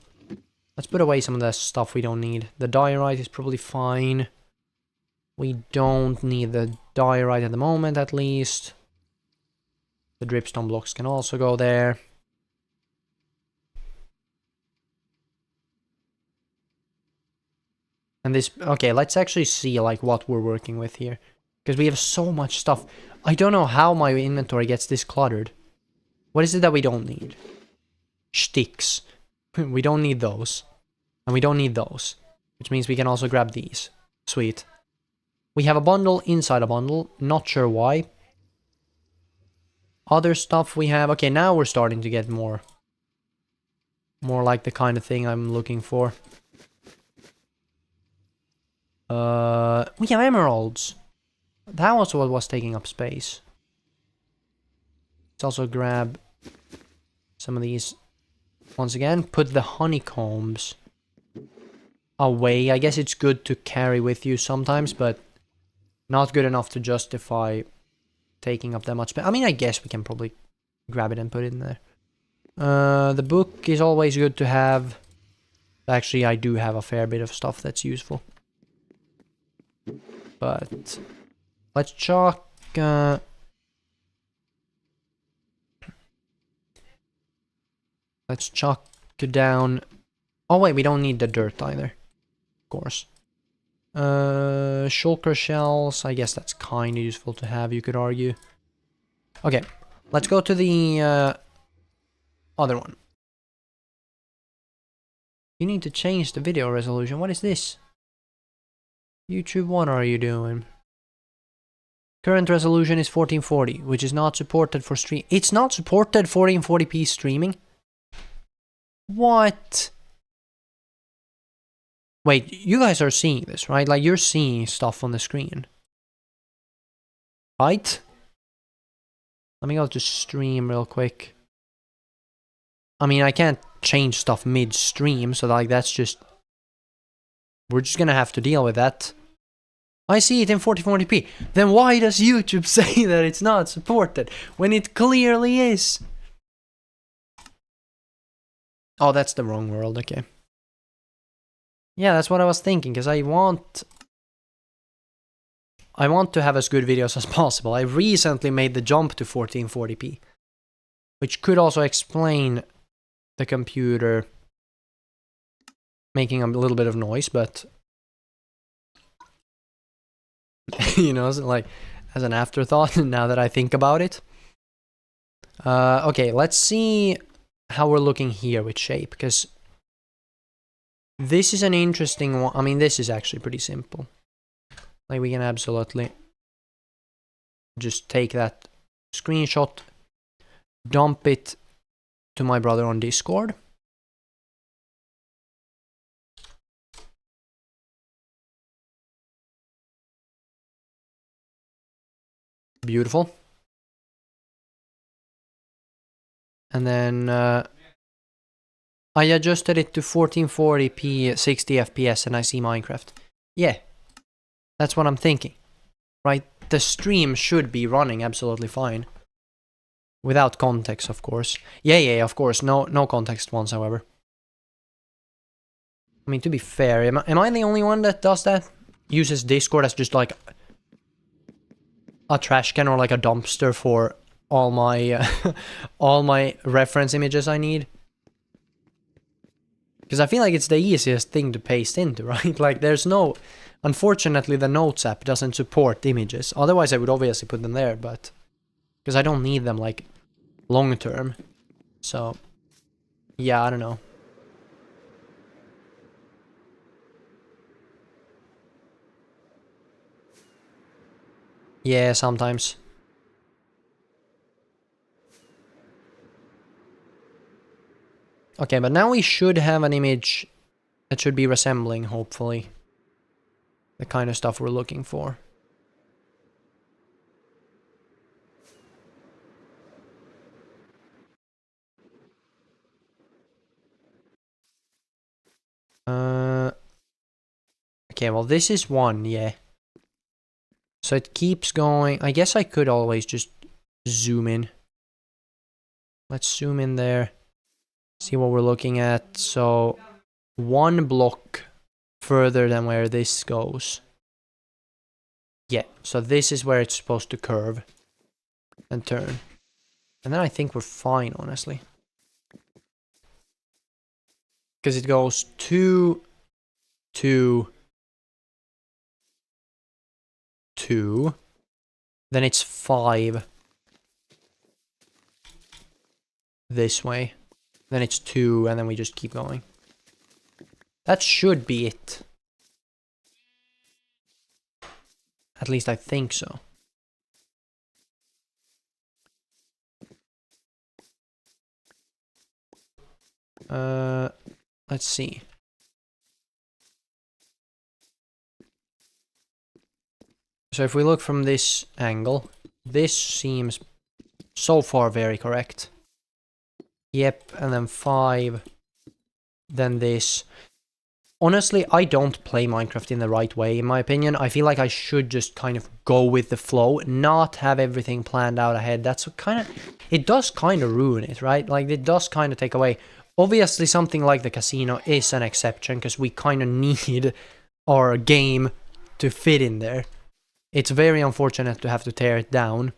Let's put away some of the stuff we don't need. The diorite is probably fine. We don't need the diorite at the moment, at least. The dripstone blocks can also go there. And this... Okay, let's actually see, like, what we're working with here. Because we have so much stuff. I don't know how my inventory gets this cluttered. What is it that we don't need? Sticks. We don't need those. And we don't need those. Which means we can also grab these. Sweet. We have a bundle inside a bundle. Not sure why. Other stuff we have... Okay, now we're starting to get more like the kind of thing I'm looking for. We have emeralds. That was what was taking up space. Let's also grab some of these. Once again, put the honeycombs away. I guess it's good to carry with you sometimes, but not good enough to justify taking up that much space. I mean, I guess we can probably grab it and put it in there. The book is always good to have. Actually, I do have a fair bit of stuff that's useful. But let's chalk Let's chuck down... Oh wait, we don't need the dirt either. Of course. Shulker shells, I guess that's kind of useful to have, you could argue. Okay, let's go to the other one. You need to change the video resolution. What is this? YouTube, what are you doing? Current resolution is 1440, which is not supported for stream. It's not supported 1440p streaming? What? Wait, you guys are seeing this, right? Like, you're seeing stuff on the screen. Right? Let me go to stream real quick. I mean, I can't change stuff mid-stream, so like, that's just... We're just gonna have to deal with that. I see it in 1440p. Then why does YouTube say that it's not supported, when it clearly is? Oh, that's the wrong world, okay. Yeah, that's what I was thinking, because I want to have as good videos as possible. I recently made the jump to 1440p, which could also explain the computer making a little bit of noise, but you know, like as an afterthought now that I think about it. Okay, let's see how we're looking here with shape, because this is an interesting one. I mean, this is actually pretty simple. Like, we can absolutely just take that screenshot, dump it to my brother on Discord. Beautiful. And then I adjusted it to 1440p 60 FPS and I see Minecraft. Yeah, that's what I'm thinking, right? The stream should be running absolutely fine. Without context, of course. Yeah, of course. No context ones, however. I mean, to be fair, am I the only one that does that? Uses Discord as just like a trash can or like a dumpster for all my all my reference images I need? Because I feel like it's the easiest thing to paste into, right? Like, there's no... Unfortunately, the Notes app doesn't support images. Otherwise, I would obviously put them there, but... Because I don't need them, like, long term. So... Yeah, I don't know. Yeah, sometimes. Okay, but now we should have an image that should be resembling, hopefully, the kind of stuff we're looking for. Okay, well, this is one, yeah. So it keeps going. I guess I could always just zoom in. Let's zoom in there. See what we're looking at. So, one block further than where this goes. Yeah, so this is where it's supposed to curve and turn. And then I think we're fine, honestly. Because it goes 2, 2, 2. Then it's 5. This way. Then it's 2, and then we just keep going. That should be it. At least I think so. Let's see. So if we look from this angle, this seems so far very correct. Yep, and then 5, then this. Honestly, I don't play Minecraft in the right way, in my opinion. I feel like I should just kind of go with the flow, not have everything planned out ahead. That's kind of... It does kind of ruin it, right? Like, it does kind of take away... Obviously, something like the casino is an exception, because we kind of need our game to fit in there. It's very unfortunate to have to tear it down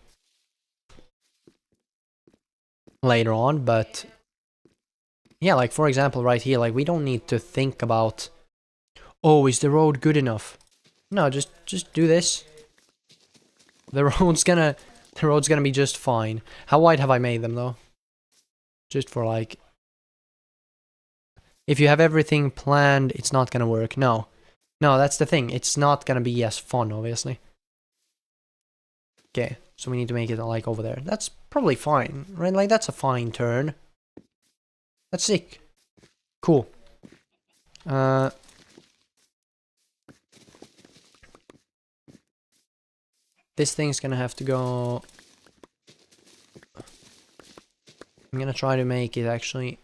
later on, but Yeah, like for example right here, like we don't need to think about, oh, is the road good enough? No, just do this. The road's gonna be just fine. How wide have I made them though? Just for like, if you have everything planned, it's not gonna work. No, that's the thing. It's not gonna be as fun, obviously. Okay, so we need to make it like over there. That's probably fine, right? Like that's a fine turn. That's sick. Cool. This thing's gonna have to go. I'm gonna try to make it actually.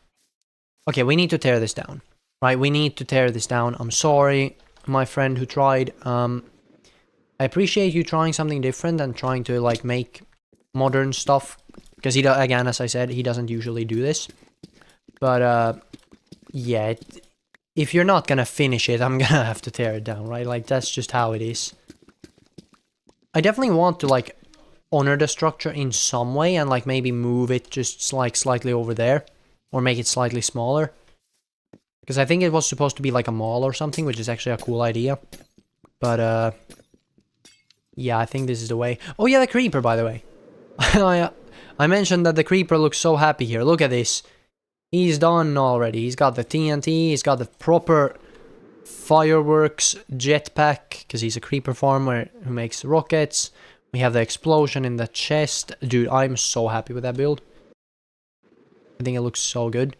Okay, we need to tear this down. Right, we need to tear this down. I'm sorry, my friend who tried. I appreciate you trying something different and trying to like make modern stuff. Because he, again, as I said, he doesn't usually do this. But yeah, if you're not gonna finish it, I'm gonna have to tear it down, right? Like that's just how it is. I definitely want to like honor the structure in some way and like maybe move it just like slightly over there. Or make it slightly smaller. Because I think it was supposed to be like a mall or something, which is actually a cool idea. But yeah, I think this is the way. Oh yeah, the creeper, by the way. I mentioned that the creeper looks so happy here. Look at this. He's done already. He's got the TNT. He's got the proper fireworks jetpack. Because he's a creeper farmer who makes rockets. We have the explosion in the chest. Dude, I'm so happy with that build. I think it looks so good.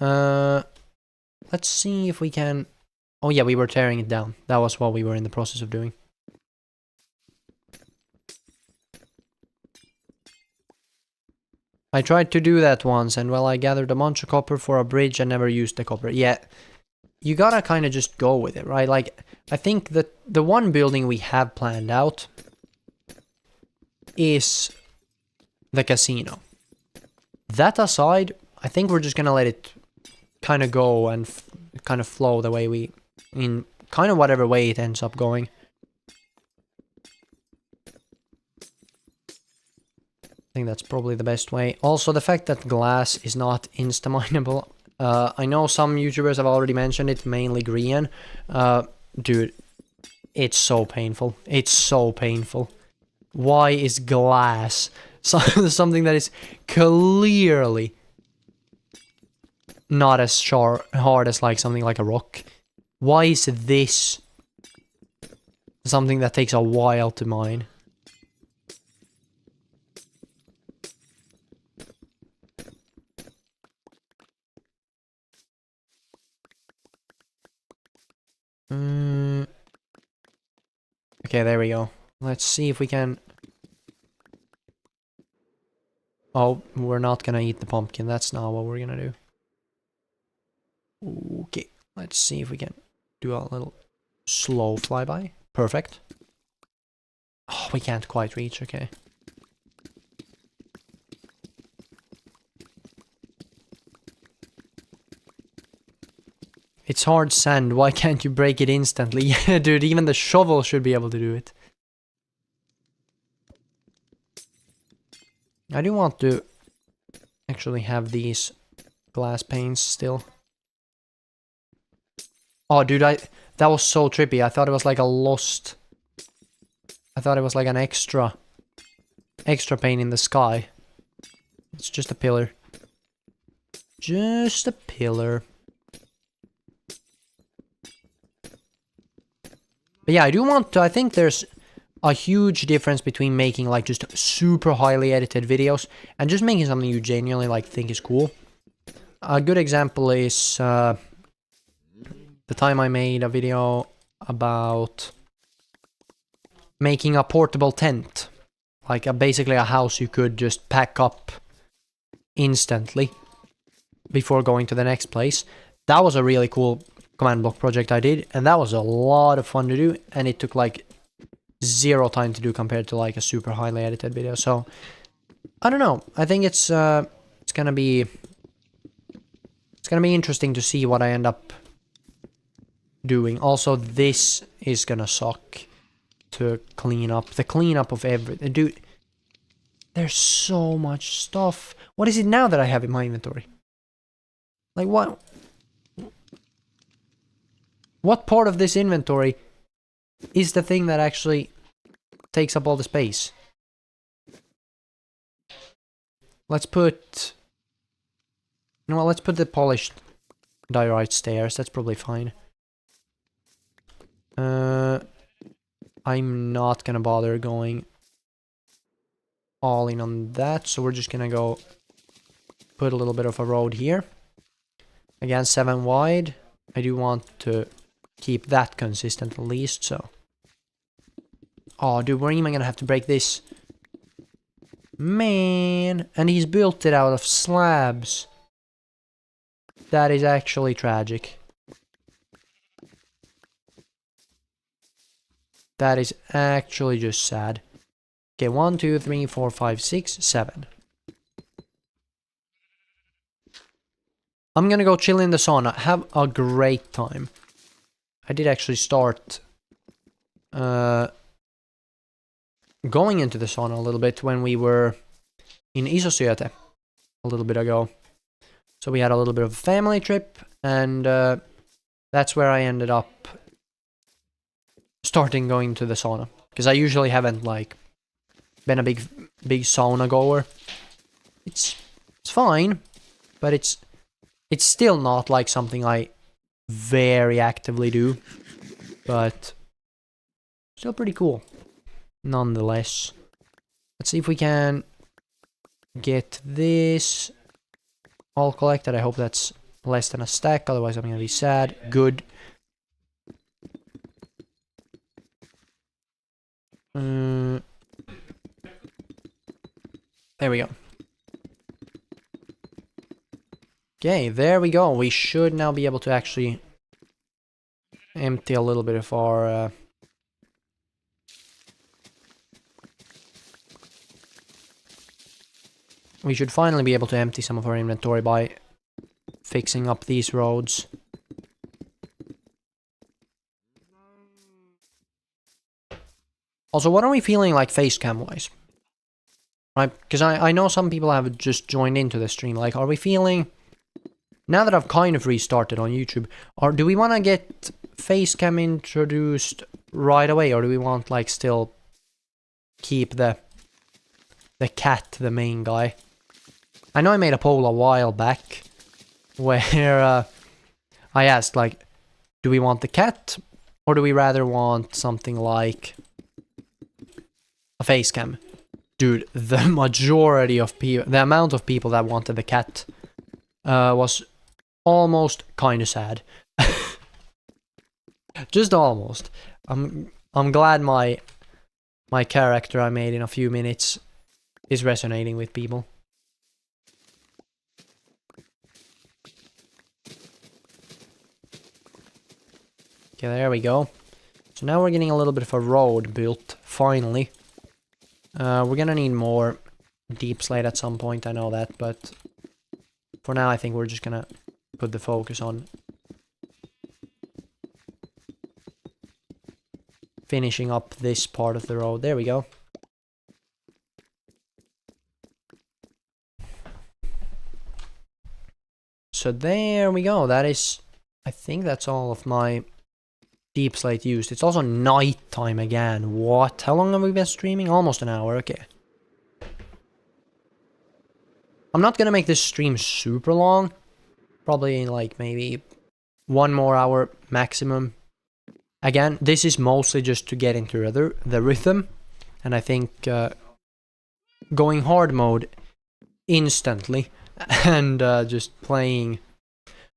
Let's see if we can... Oh yeah, we were tearing it down. That was what we were in the process of doing. I tried to do that once, and well, I gathered a bunch of copper for a bridge and never used the copper. Yeah, you gotta kind of just go with it, right? Like, I think that the one building we have planned out is the casino. That aside, I think we're just gonna let it kind of go and kind of flow the way we... in kind of whatever way it ends up going. I think that's probably the best way. Also, the fact that glass is not insta-mineable. I know some YouTubers have already mentioned it, mainly Grian. Dude, it's so painful. It's so painful. Why is glass something that is clearly not as hard as like something like a rock? Why is this something that takes a while to mine? Okay, there we go. Let's see if we can... Oh, we're not gonna eat the pumpkin. That's not what we're gonna do. Okay, let's see if we can do a little slow flyby. Perfect. Oh, we can't quite reach, okay. It's hard sand, why can't you break it instantly? Yeah, dude, even the shovel should be able to do it. I do want to actually have these glass panes still. Oh, dude, that was so trippy. I thought it was like a lost... I thought it was like an extra pane in the sky. It's just a pillar. Just a pillar. But yeah, I do want to... I think there's a huge difference between making like just super highly edited videos and just making something you genuinely like think is cool. A good example is the time I made a video about making a portable tent. Like basically a house you could just pack up instantly before going to the next place. That was a really cool command block project I did, and that was a lot of fun to do, and it took like 0 time to do compared to like a super highly edited video. So I don't know. I think it's gonna be interesting to see what I end up doing. Also, this is gonna suck to clean up. The cleanup of everything, dude. There's so much stuff. What is it now that I have in my inventory? Like, what part of this inventory is the thing that actually takes up all the space? Let's put... You know what, let's put the polished diorite stairs. That's probably fine. I'm not gonna bother going all in on that, so we're just gonna go put a little bit of a road here. Again, 7 wide. I do want to keep that consistent at least, so... Oh, dude, where am I gonna have to break this? Man! And he's built it out of slabs. That is actually tragic. That is actually just sad. Okay, 1, 2, 3, 4, 5, 6, 7. I'm gonna go chill in the sauna. Have a great time. I did actually start going into the sauna a little bit when we were in Isosyöte a little bit ago. So we had a little bit of a family trip, and that's where I ended up starting going to the sauna. Because I usually haven't like been a big sauna goer. It's fine, but it's still not like something I very actively do. But still pretty cool. Nonetheless. Let's see if we can get this all collected. I hope that's less than a stack, otherwise I'm gonna be sad. Good. There we go. Okay, there we go. We should now be able to actually empty a little bit of our... We should finally be able to empty some of our inventory by fixing up these roads. Also, what are we feeling like face cam wise? Right, because I know some people have just joined into the stream. Like, are we feeling... Now that I've kind of restarted on YouTube, or do we want to get face cam introduced right away, or do we want, like, still keep the cat the main guy? I know I made a poll a while back where I asked, like, do we want the cat, or do we rather want something like a face cam? Dude, the majority of people, the amount of people that wanted the cat was almost kind of sad. Just almost. I'm glad my character I made in a few minutes is resonating with people. Okay, there we go. So now we're getting a little bit of a road built, finally. We're gonna need more deep slate at some point, I know that, but for now I think we're just gonna put the focus on finishing up this part of the road. There we go. So there we go. That is, I think that's all of my deep slate used. It's also night time again. What? How long have we been streaming? Almost an hour. Okay. I'm not gonna make this stream super long. Probably like maybe 1 more hour maximum. Again, this is mostly just to get into the rhythm. And I think going hard mode instantly and just playing...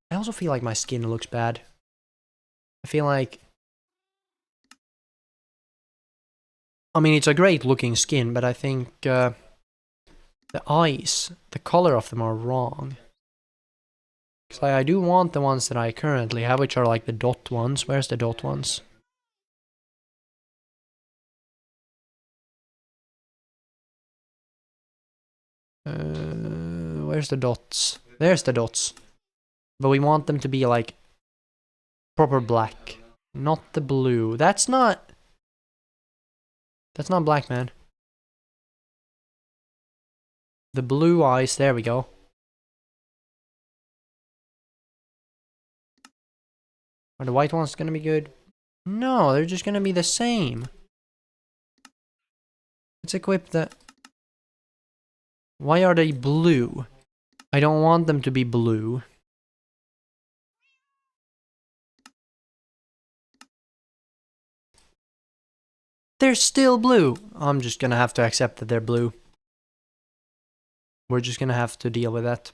I also feel like my skin looks bad. I feel like... I mean, it's a great looking skin, but I think the eyes, the color of them are wrong. Because I do want the ones that I currently have, which are like the dot ones. Where's the dot ones? Where's the dots? There's the dots. But we want them to be like proper black. Not the blue. That's not black, man. The blue eyes, there we go. Are the white ones gonna be good? No, they're just gonna be the same. Let's equip the... Why are they blue? I don't want them to be blue. They're still blue. I'm just gonna have to accept that they're blue. We're just gonna have to deal with that.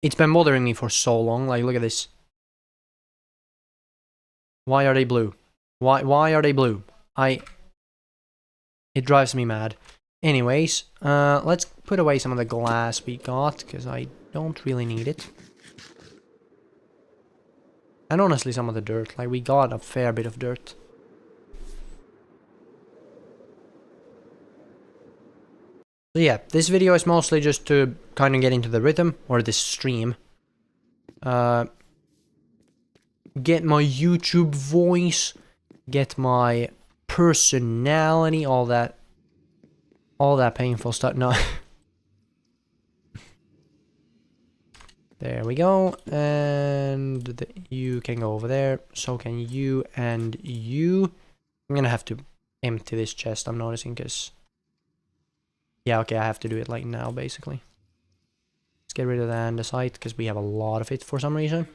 It's been bothering me for so long. Like, look at this. Why are they blue? Why are they blue? It drives me mad. Anyways, let's put away some of the glass we got, because I don't really need it. And honestly, some of the dirt. Like, we got a fair bit of dirt. So yeah, this video is mostly just to kind of get into the rhythm, or this stream. Get my YouTube voice, get my personality, all that painful stuff. No. There we go, and you can go over there, so can you and you. I'm gonna have to empty this chest, I'm noticing, because... Yeah, okay, I have to do it like now, basically. Let's get rid of the andesite, because we have a lot of it for some reason.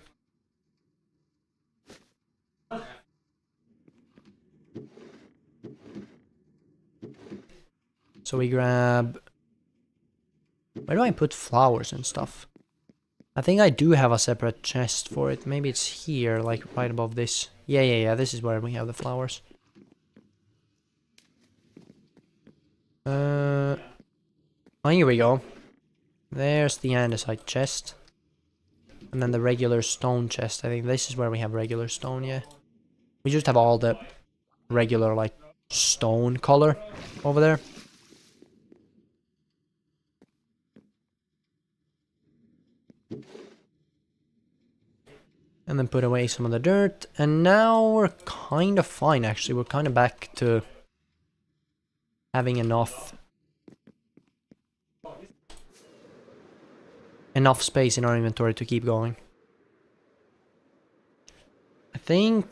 So we grab... Where do I put flowers and stuff? I think I do have a separate chest for it. Maybe it's here, like right above this. Yeah, this is where we have the flowers. Oh, here we go. There's the andesite chest. And then the regular stone chest. I think this is where we have regular stone, yeah. We just have all the regular, like, stone color over there. And then put away some of the dirt. And now we're kind of fine, actually. We're kind of back to having enough space in our inventory to keep going. I think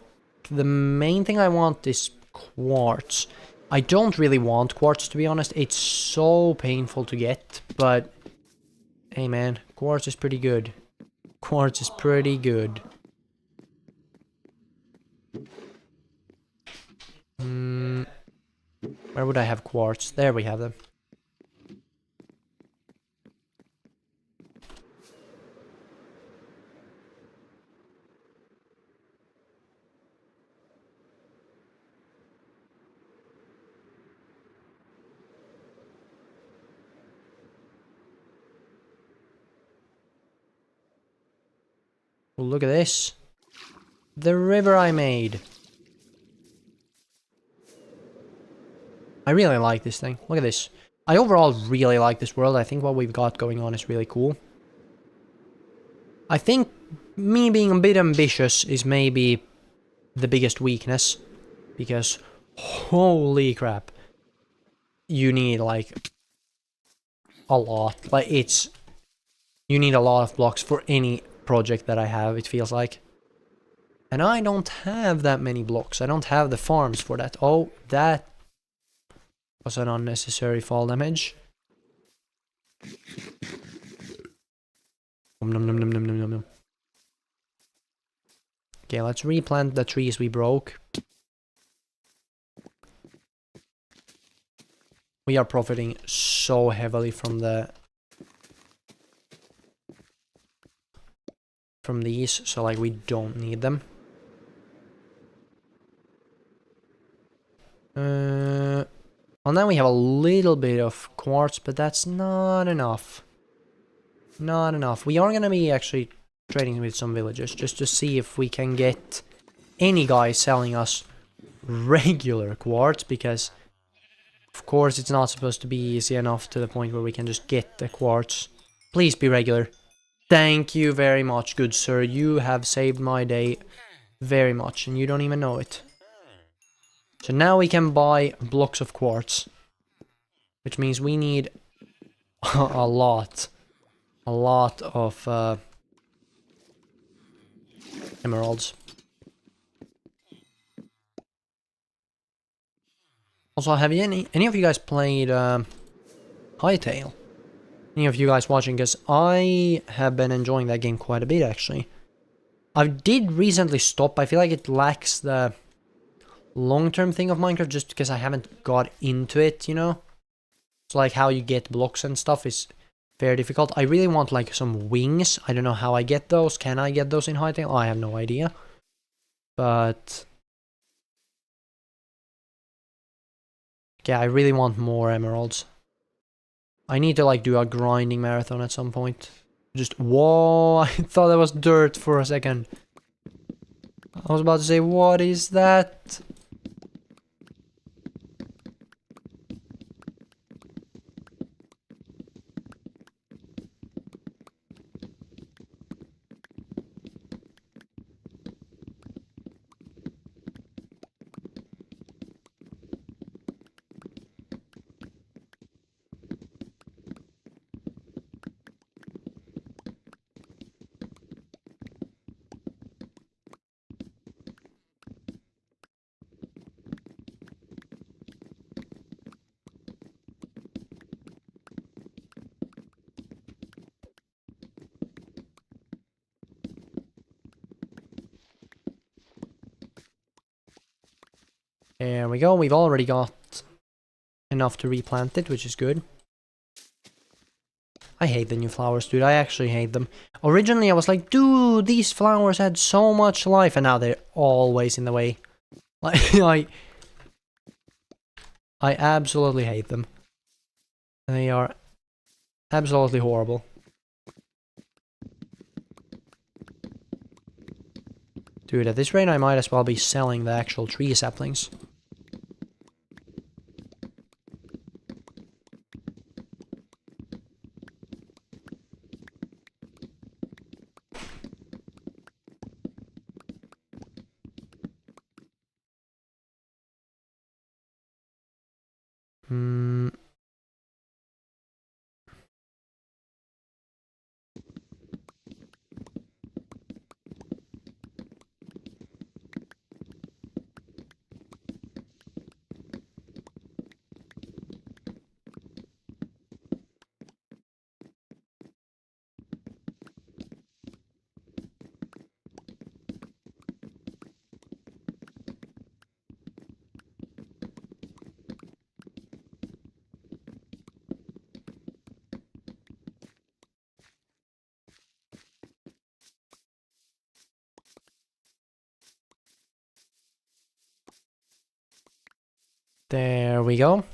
the main thing I want is quartz. I don't really want quartz, to be honest. It's so painful to get, but hey man, quartz is pretty good. Quartz is pretty good. Where would I have quartz? There we have them. Well, look at this. The river I made. I really like this thing. Look at this. I overall really like this world. I think what we've got going on is really cool. I think me being a bit ambitious is maybe the biggest weakness. Because, holy crap. You need, like, a lot. Like, it's... You need a lot of blocks for any project that I have, it feels like. And I don't have that many blocks. I don't have the farms for that. Oh, that was an unnecessary fall damage. Nom, nom, nom, nom, nom, nom, nom. Okay, let's replant the trees we broke. We are profiting so heavily from these, so like we don't need them. Well, now we have a little bit of quartz, but that's not enough. Not enough. We are gonna be actually trading with some villagers just to see if we can get any guy selling us regular quartz, because of course it's not supposed to be easy enough to the point where we can just get the quartz. Please be regular. Thank you very much, good sir. You have saved my day very much, and you don't even know it. So now we can buy blocks of quartz, which means we need a lot. a lot of emeralds. Also, have any of you guys played Hytale? Any of you guys watching? Because I have been enjoying that game quite a bit, actually. I did recently stop. I feel like it lacks the long-term thing of Minecraft just because I haven't got into it, you know? So like how you get blocks and stuff is very difficult. I really want like some wings. I don't know how I get those. Can I get those in Hytale? I have no idea. But yeah, I really want more emeralds. I need to like do a grinding marathon at some point. Just, whoa, I thought that was dirt for a second. I was about to say, what is that? There we go, we've already got enough to replant it, which is good. I hate the new flowers, dude. I actually hate them. Originally, I was like, dude, these flowers had so much life, and now they're always in the way. Like, I absolutely hate them. They are absolutely horrible. Dude, at this rate, I might as well be selling the actual tree saplings. There we go.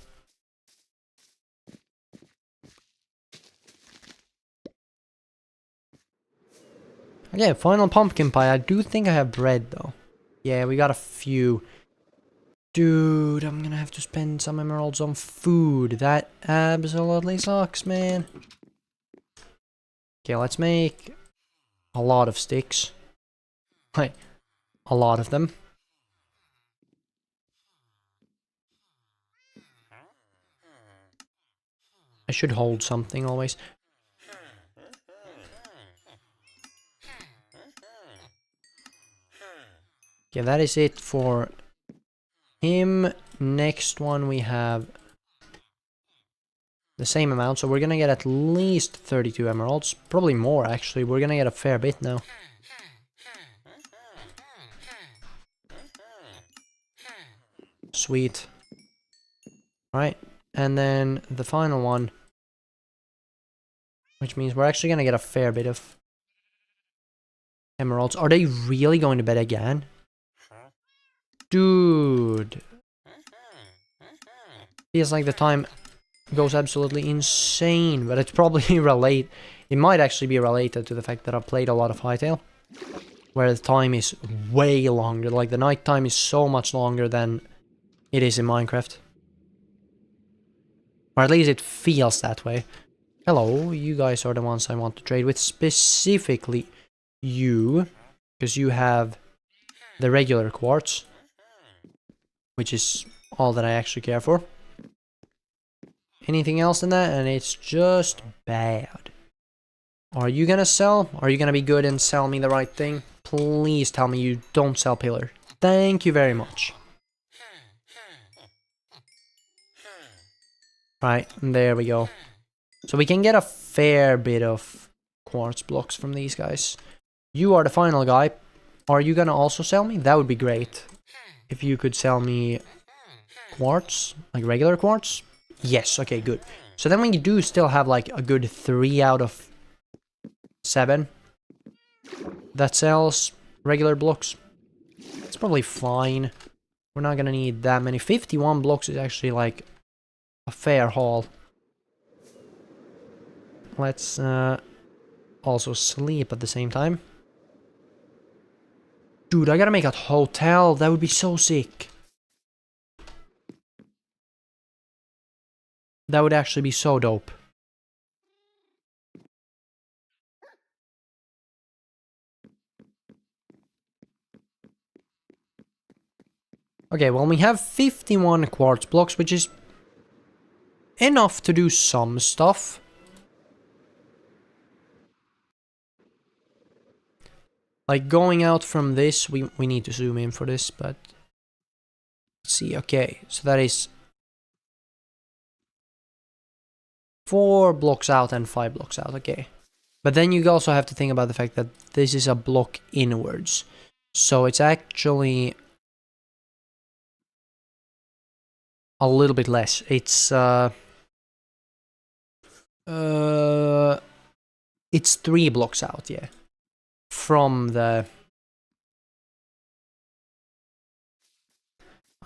Okay, final pumpkin pie. I do think I have bread, though. Yeah, we got a few. Dude, I'm gonna have to spend some emeralds on food. That absolutely sucks, man. Okay, let's make a lot of sticks. Like, a lot of them. I should hold something always. Okay, that is it for him. Next one we have the same amount, so we're gonna get at least 32 emeralds. Probably more, actually. We're gonna get a fair bit now. Sweet. Alright, and then the final one, which means we're actually gonna get a fair bit of emeralds. Are they really going to bed again? Dude. Feels like the time goes absolutely insane, but it's probably it might actually be related to the fact that I've played a lot of Hytale, where the time is way longer. Like, the night time is so much longer than it is in Minecraft. Or at least it feels that way. Hello, you guys are the ones I want to trade with. Specifically you, because you have the regular quartz, which is all that I actually care for. Anything else than that, and it's just bad. Are you gonna sell? Are you gonna be good and sell me the right thing? Please tell me you don't sell pillar. Thank you very much. Right, there we go. So we can get a fair bit of quartz blocks from these guys. You are the final guy. Are you gonna also sell me? That would be great. If you could sell me quartz, like regular quartz. Yes, okay, good. So then we do still have like a good 3 out of 7 that sells regular blocks. It's probably fine. We're not gonna need that many. 51 blocks is actually like a fair haul. Let's also sleep at the same time. Dude, I gotta make a hotel. That would be so sick. That would actually be so dope. Okay, well, we have 51 quartz blocks, which is enough to do some stuff. Like, going out from this, we need to zoom in for this, but... Let's see, okay, so that is 4 blocks out and 5 blocks out, okay. But then you also have to think about the fact that this is a block inwards. So it's actually... a little bit less. It's 3 blocks out, yeah. From the...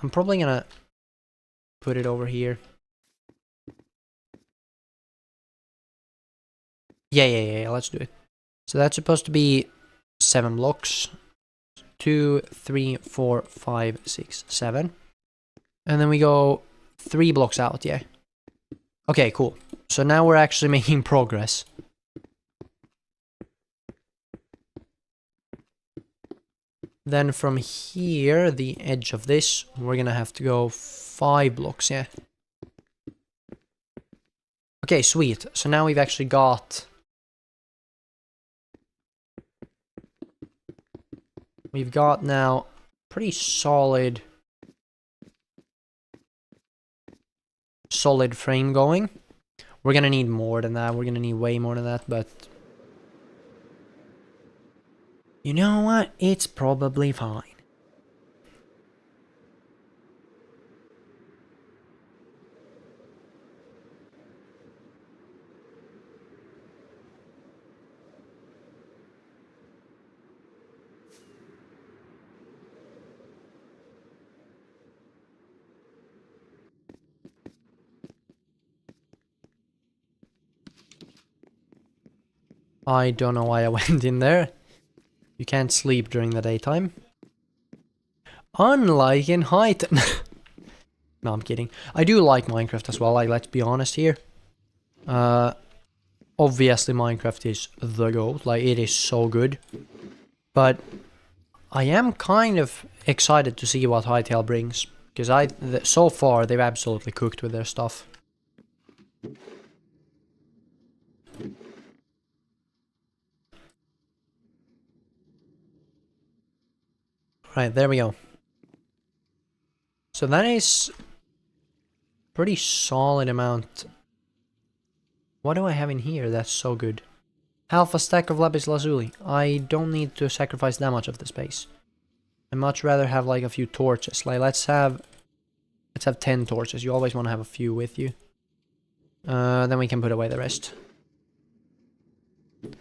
I'm probably gonna put it over here. Yeah, let's do it. So that's supposed to be 7 blocks. 2, 3, 4, 5, 6, 7. And then we go 3 blocks out, yeah. Okay, cool. So now we're actually making progress. Then from here, the edge of this, we're gonna have to go 5 blocks, yeah. Okay, sweet. So now we've actually got... We've got now pretty solid frame going. We're gonna need more than that. We're gonna need way more than that, but... You know what? It's probably fine. I don't know why I went in there. You can't sleep during the daytime. Unlike in height. No, I'm kidding. I do like Minecraft as well, like, let's be honest here. Obviously Minecraft is the GOAT, like, it is so good. But I am kind of excited to see what Hytale brings. Because so far, they've absolutely cooked with their stuff. Right, there we go. So that is pretty solid amount. What do I have in here that's so good? Half a stack of lapis lazuli. I don't need to sacrifice that much of the space. I'd much rather have like a few torches. Like let's have 10 torches. You always want to have a few with you. Then we can put away the rest.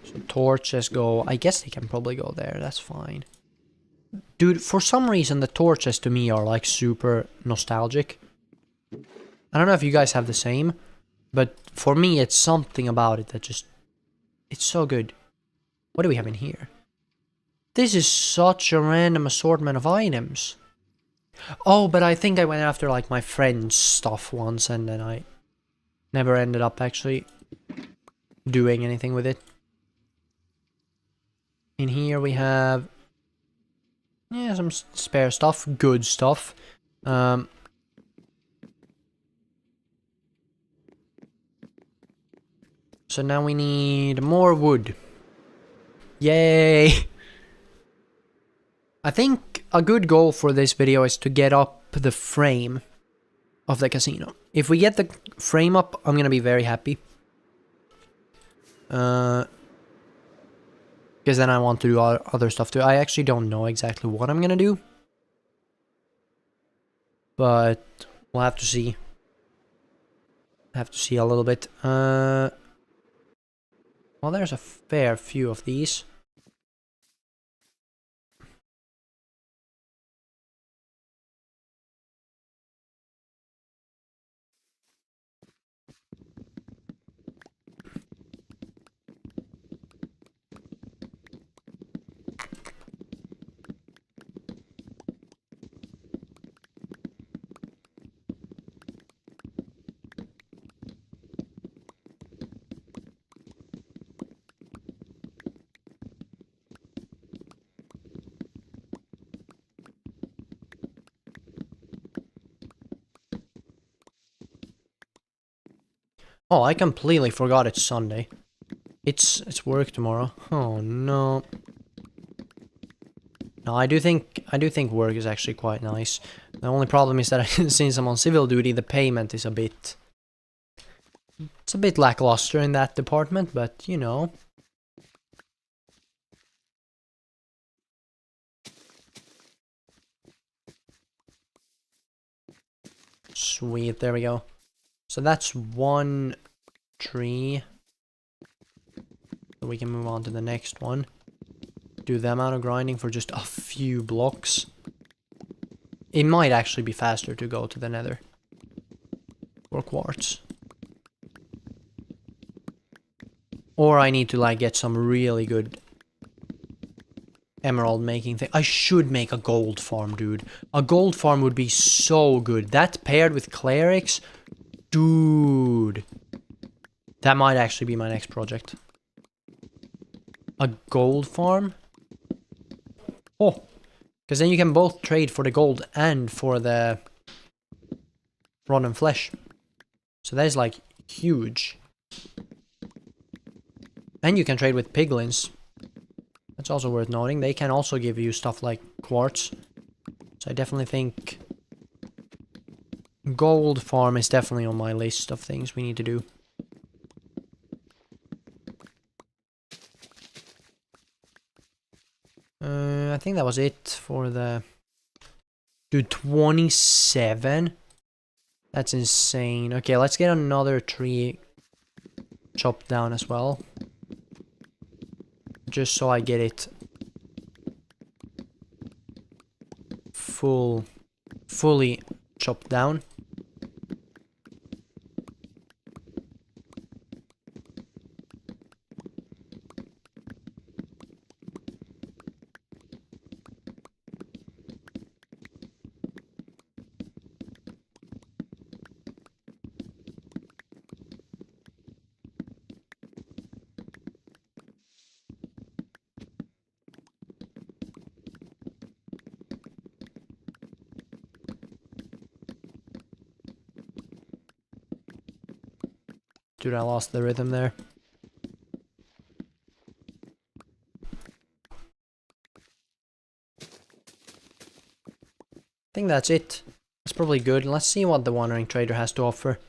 So torches go... I guess they can probably go there. That's fine. Dude, for some reason the torches to me are like super nostalgic. I don't know if you guys have the same, but for me it's something about it that just... It's so good. What do we have in here? This is such a random assortment of items. Oh, but I think I went after like my friend's stuff once and then I never ended up actually doing anything with it. In here we have... Yeah, some spare stuff. Good stuff. So so now we need more wood. Yay! I think a good goal for this video is to get up the frame of the casino. If we get the frame up, I'm gonna be very happy. Because then I want to do other stuff too. I actually don't know exactly what I'm gonna do. But we'll have to see. Have to see a little bit. Well, there's a fair few of these. Oh, I completely forgot it's Sunday. It's work tomorrow. Oh no. No, I do think work is actually quite nice. The only problem is that since I'm on civil duty, the payment is a bit lackluster in that department, but you know. Sweet, there we go. So that's one tree. So we can move on to the next one. Do the amount of grinding for just a few blocks. It might actually be faster to go to the nether. For quartz. Or I need to like get some really good emerald making thing. I should make a gold farm, dude. A gold farm would be so good. That paired with clerics, dude. That might actually be my next project. A gold farm? Oh, because then you can both trade for the gold and for the rotten flesh. So that is like huge. And you can trade with piglins. That's also worth noting. They can also give you stuff like quartz. So I definitely think gold farm is definitely on my list of things we need to do. I think that was it for the... Dude, 27? That's insane. Okay, let's get another tree chopped down as well. Just so I get it fully chopped down. Dude, I lost the rhythm there. I think that's it. That's probably good. Let's see what the Wandering Trader has to offer.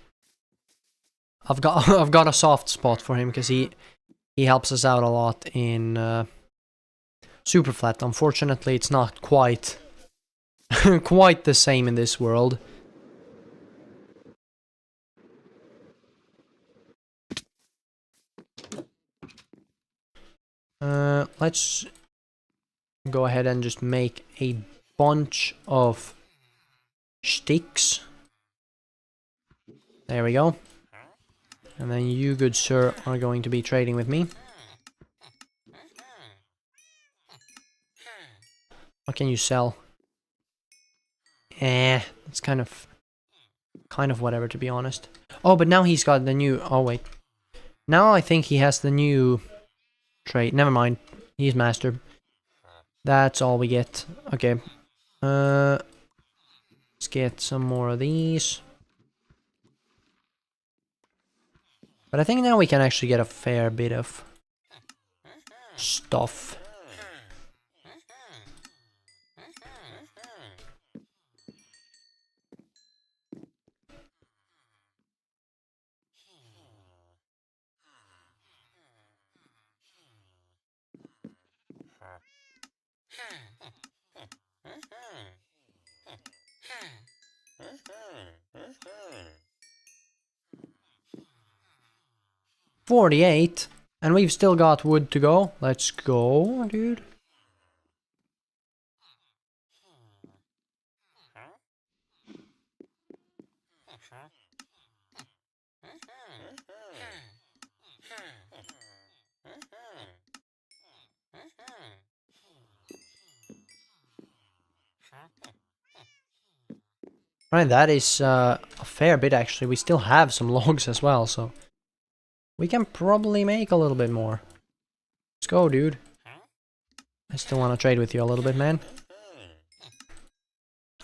I've got a soft spot for him because he helps us out a lot in Superflat. Unfortunately, it's not quite quite the same in this world. Let's go ahead and just make a bunch of sticks. There we go. And then you, good sir, are going to be trading with me. What can you sell? It's kind of whatever, to be honest. Oh, but now he's got the new... Oh, wait. Now I think he has the new trade. Never mind. He's master. That's all we get. Okay. Let's get some more of these. But I think now we can actually get a fair bit of stuff. $48, and we've still got wood to go. Let's go, dude. Right, that is a fair bit actually. We still have some logs as well, so we can probably make a little bit more. Let's go, dude. I still want to trade with you a little bit, man.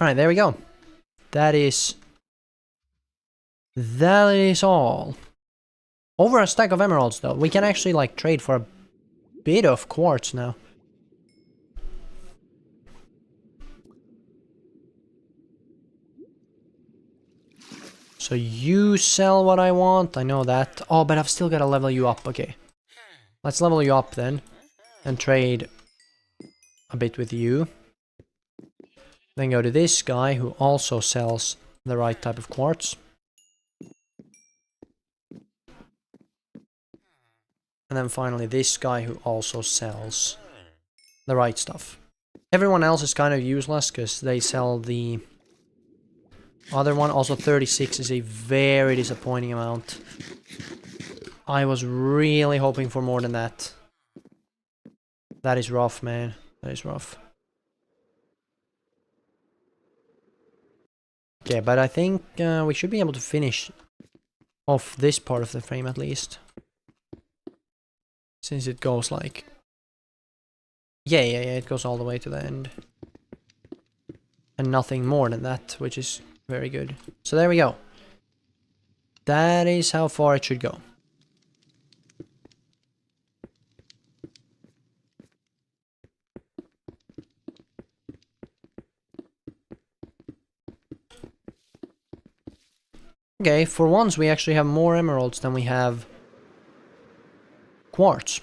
Alright, there we go. That is all. Over a stack of emeralds, though. We can actually, like, trade for a bit of quartz now. So you sell what I want, I know that. Oh, but I've still got to level you up, okay. Let's level you up then. And trade a bit with you. Then go to this guy who also sells the right type of quartz. And then finally this guy who also sells the right stuff. Everyone else is kind of useless because they sell the other one. Also 36 is a very disappointing amount. I was really hoping for more than that. That is rough, man. That is rough. Okay, but I think we should be able to finish off this part of the frame at least. Since it goes like... Yeah, it goes all the way to the end. And nothing more than that, which is very good. So there we go. That is how far it should go. Okay, for once we actually have more emeralds than we have quartz.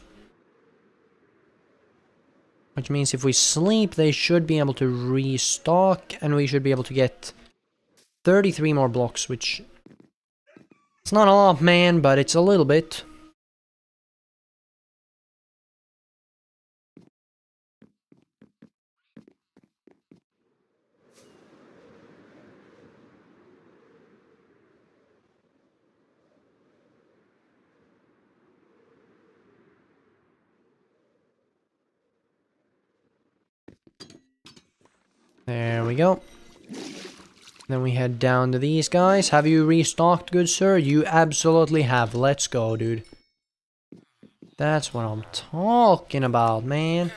Which means if we sleep, they should be able to restock, and we should be able to get 33 more blocks, which... It's not a lot, man, but it's a little bit. There we go. Then we head down to these guys. Have you restocked, good sir? You absolutely have. Let's go, dude. That's what I'm talking about, man.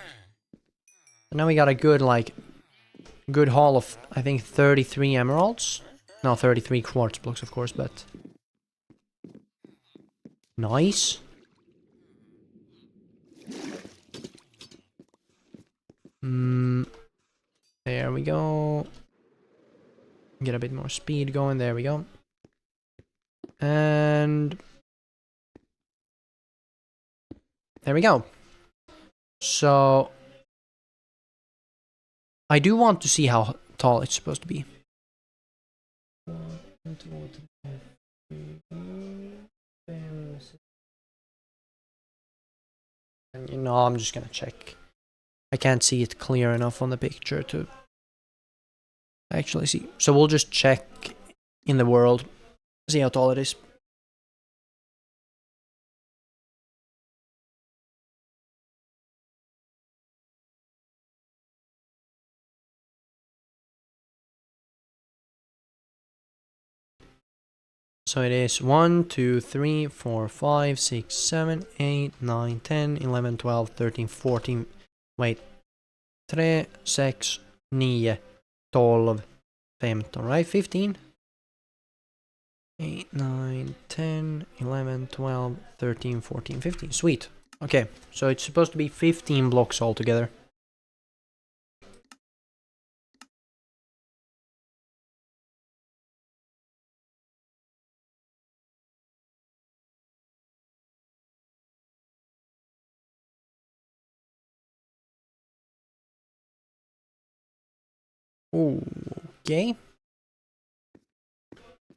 And now we got a good, like, good haul of, I think, 33 emeralds. No, 33 quartz blocks, of course, but... Nice. There we go. Get a bit more speed going. There we go. And... There we go. So... I do want to see how tall it's supposed to be. And you know, I'm just gonna check. I can't see it clear enough on the picture to actually see. So we'll just check in the world, see how tall it is. So it is 1, 2, 3, 4, 5, 6, 7, 8, 9, 10, 11, 12, 13, 14. Wait. 3, 6, 9, 12, 15, right? 15? 8, 9, 10, 11, 12, 13, 14, 15. Sweet. Okay, so it's supposed to be 15 blocks altogether. Okay.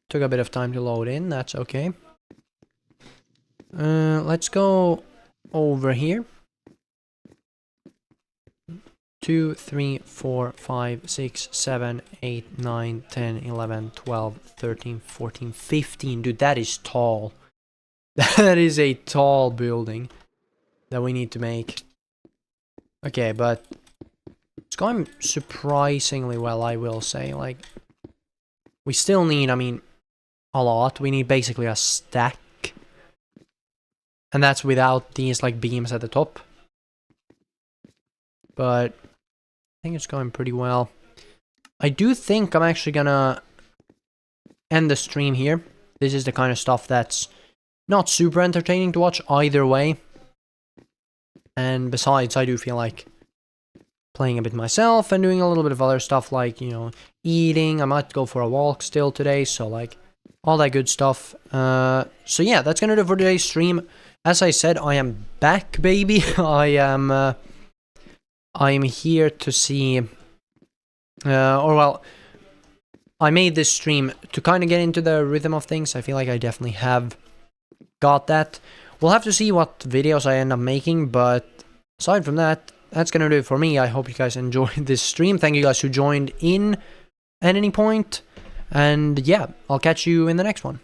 Took a bit of time to load in, that's okay. Let's go over here. 2, 3, 4, 5, 6, 7, 8, 9, 10, 11, 12, 13, 14, 15. Dude, that is tall. That is a tall building that we need to make. Okay, but it's going surprisingly well, I will say. Like, we still need, I mean, a lot. We need basically a stack. And that's without these, like, beams at the top. But I think it's going pretty well. I do think I'm actually gonna end the stream here. This is the kind of stuff that's not super entertaining to watch either way. And besides, I do feel like playing a bit myself and doing a little bit of other stuff like, you know, eating. I might go for a walk still today, so like all that good stuff. So yeah, that's gonna do it for today's stream. As I said, I am back, baby. I'm here to see, I made this stream to kind of get into the rhythm of things. I feel like I definitely have got that. We'll have to see what videos I end up making, but aside from that, that's gonna do it for me. I hope you guys enjoyed this stream. Thank you guys who joined in at any point. And yeah, I'll catch you in the next one.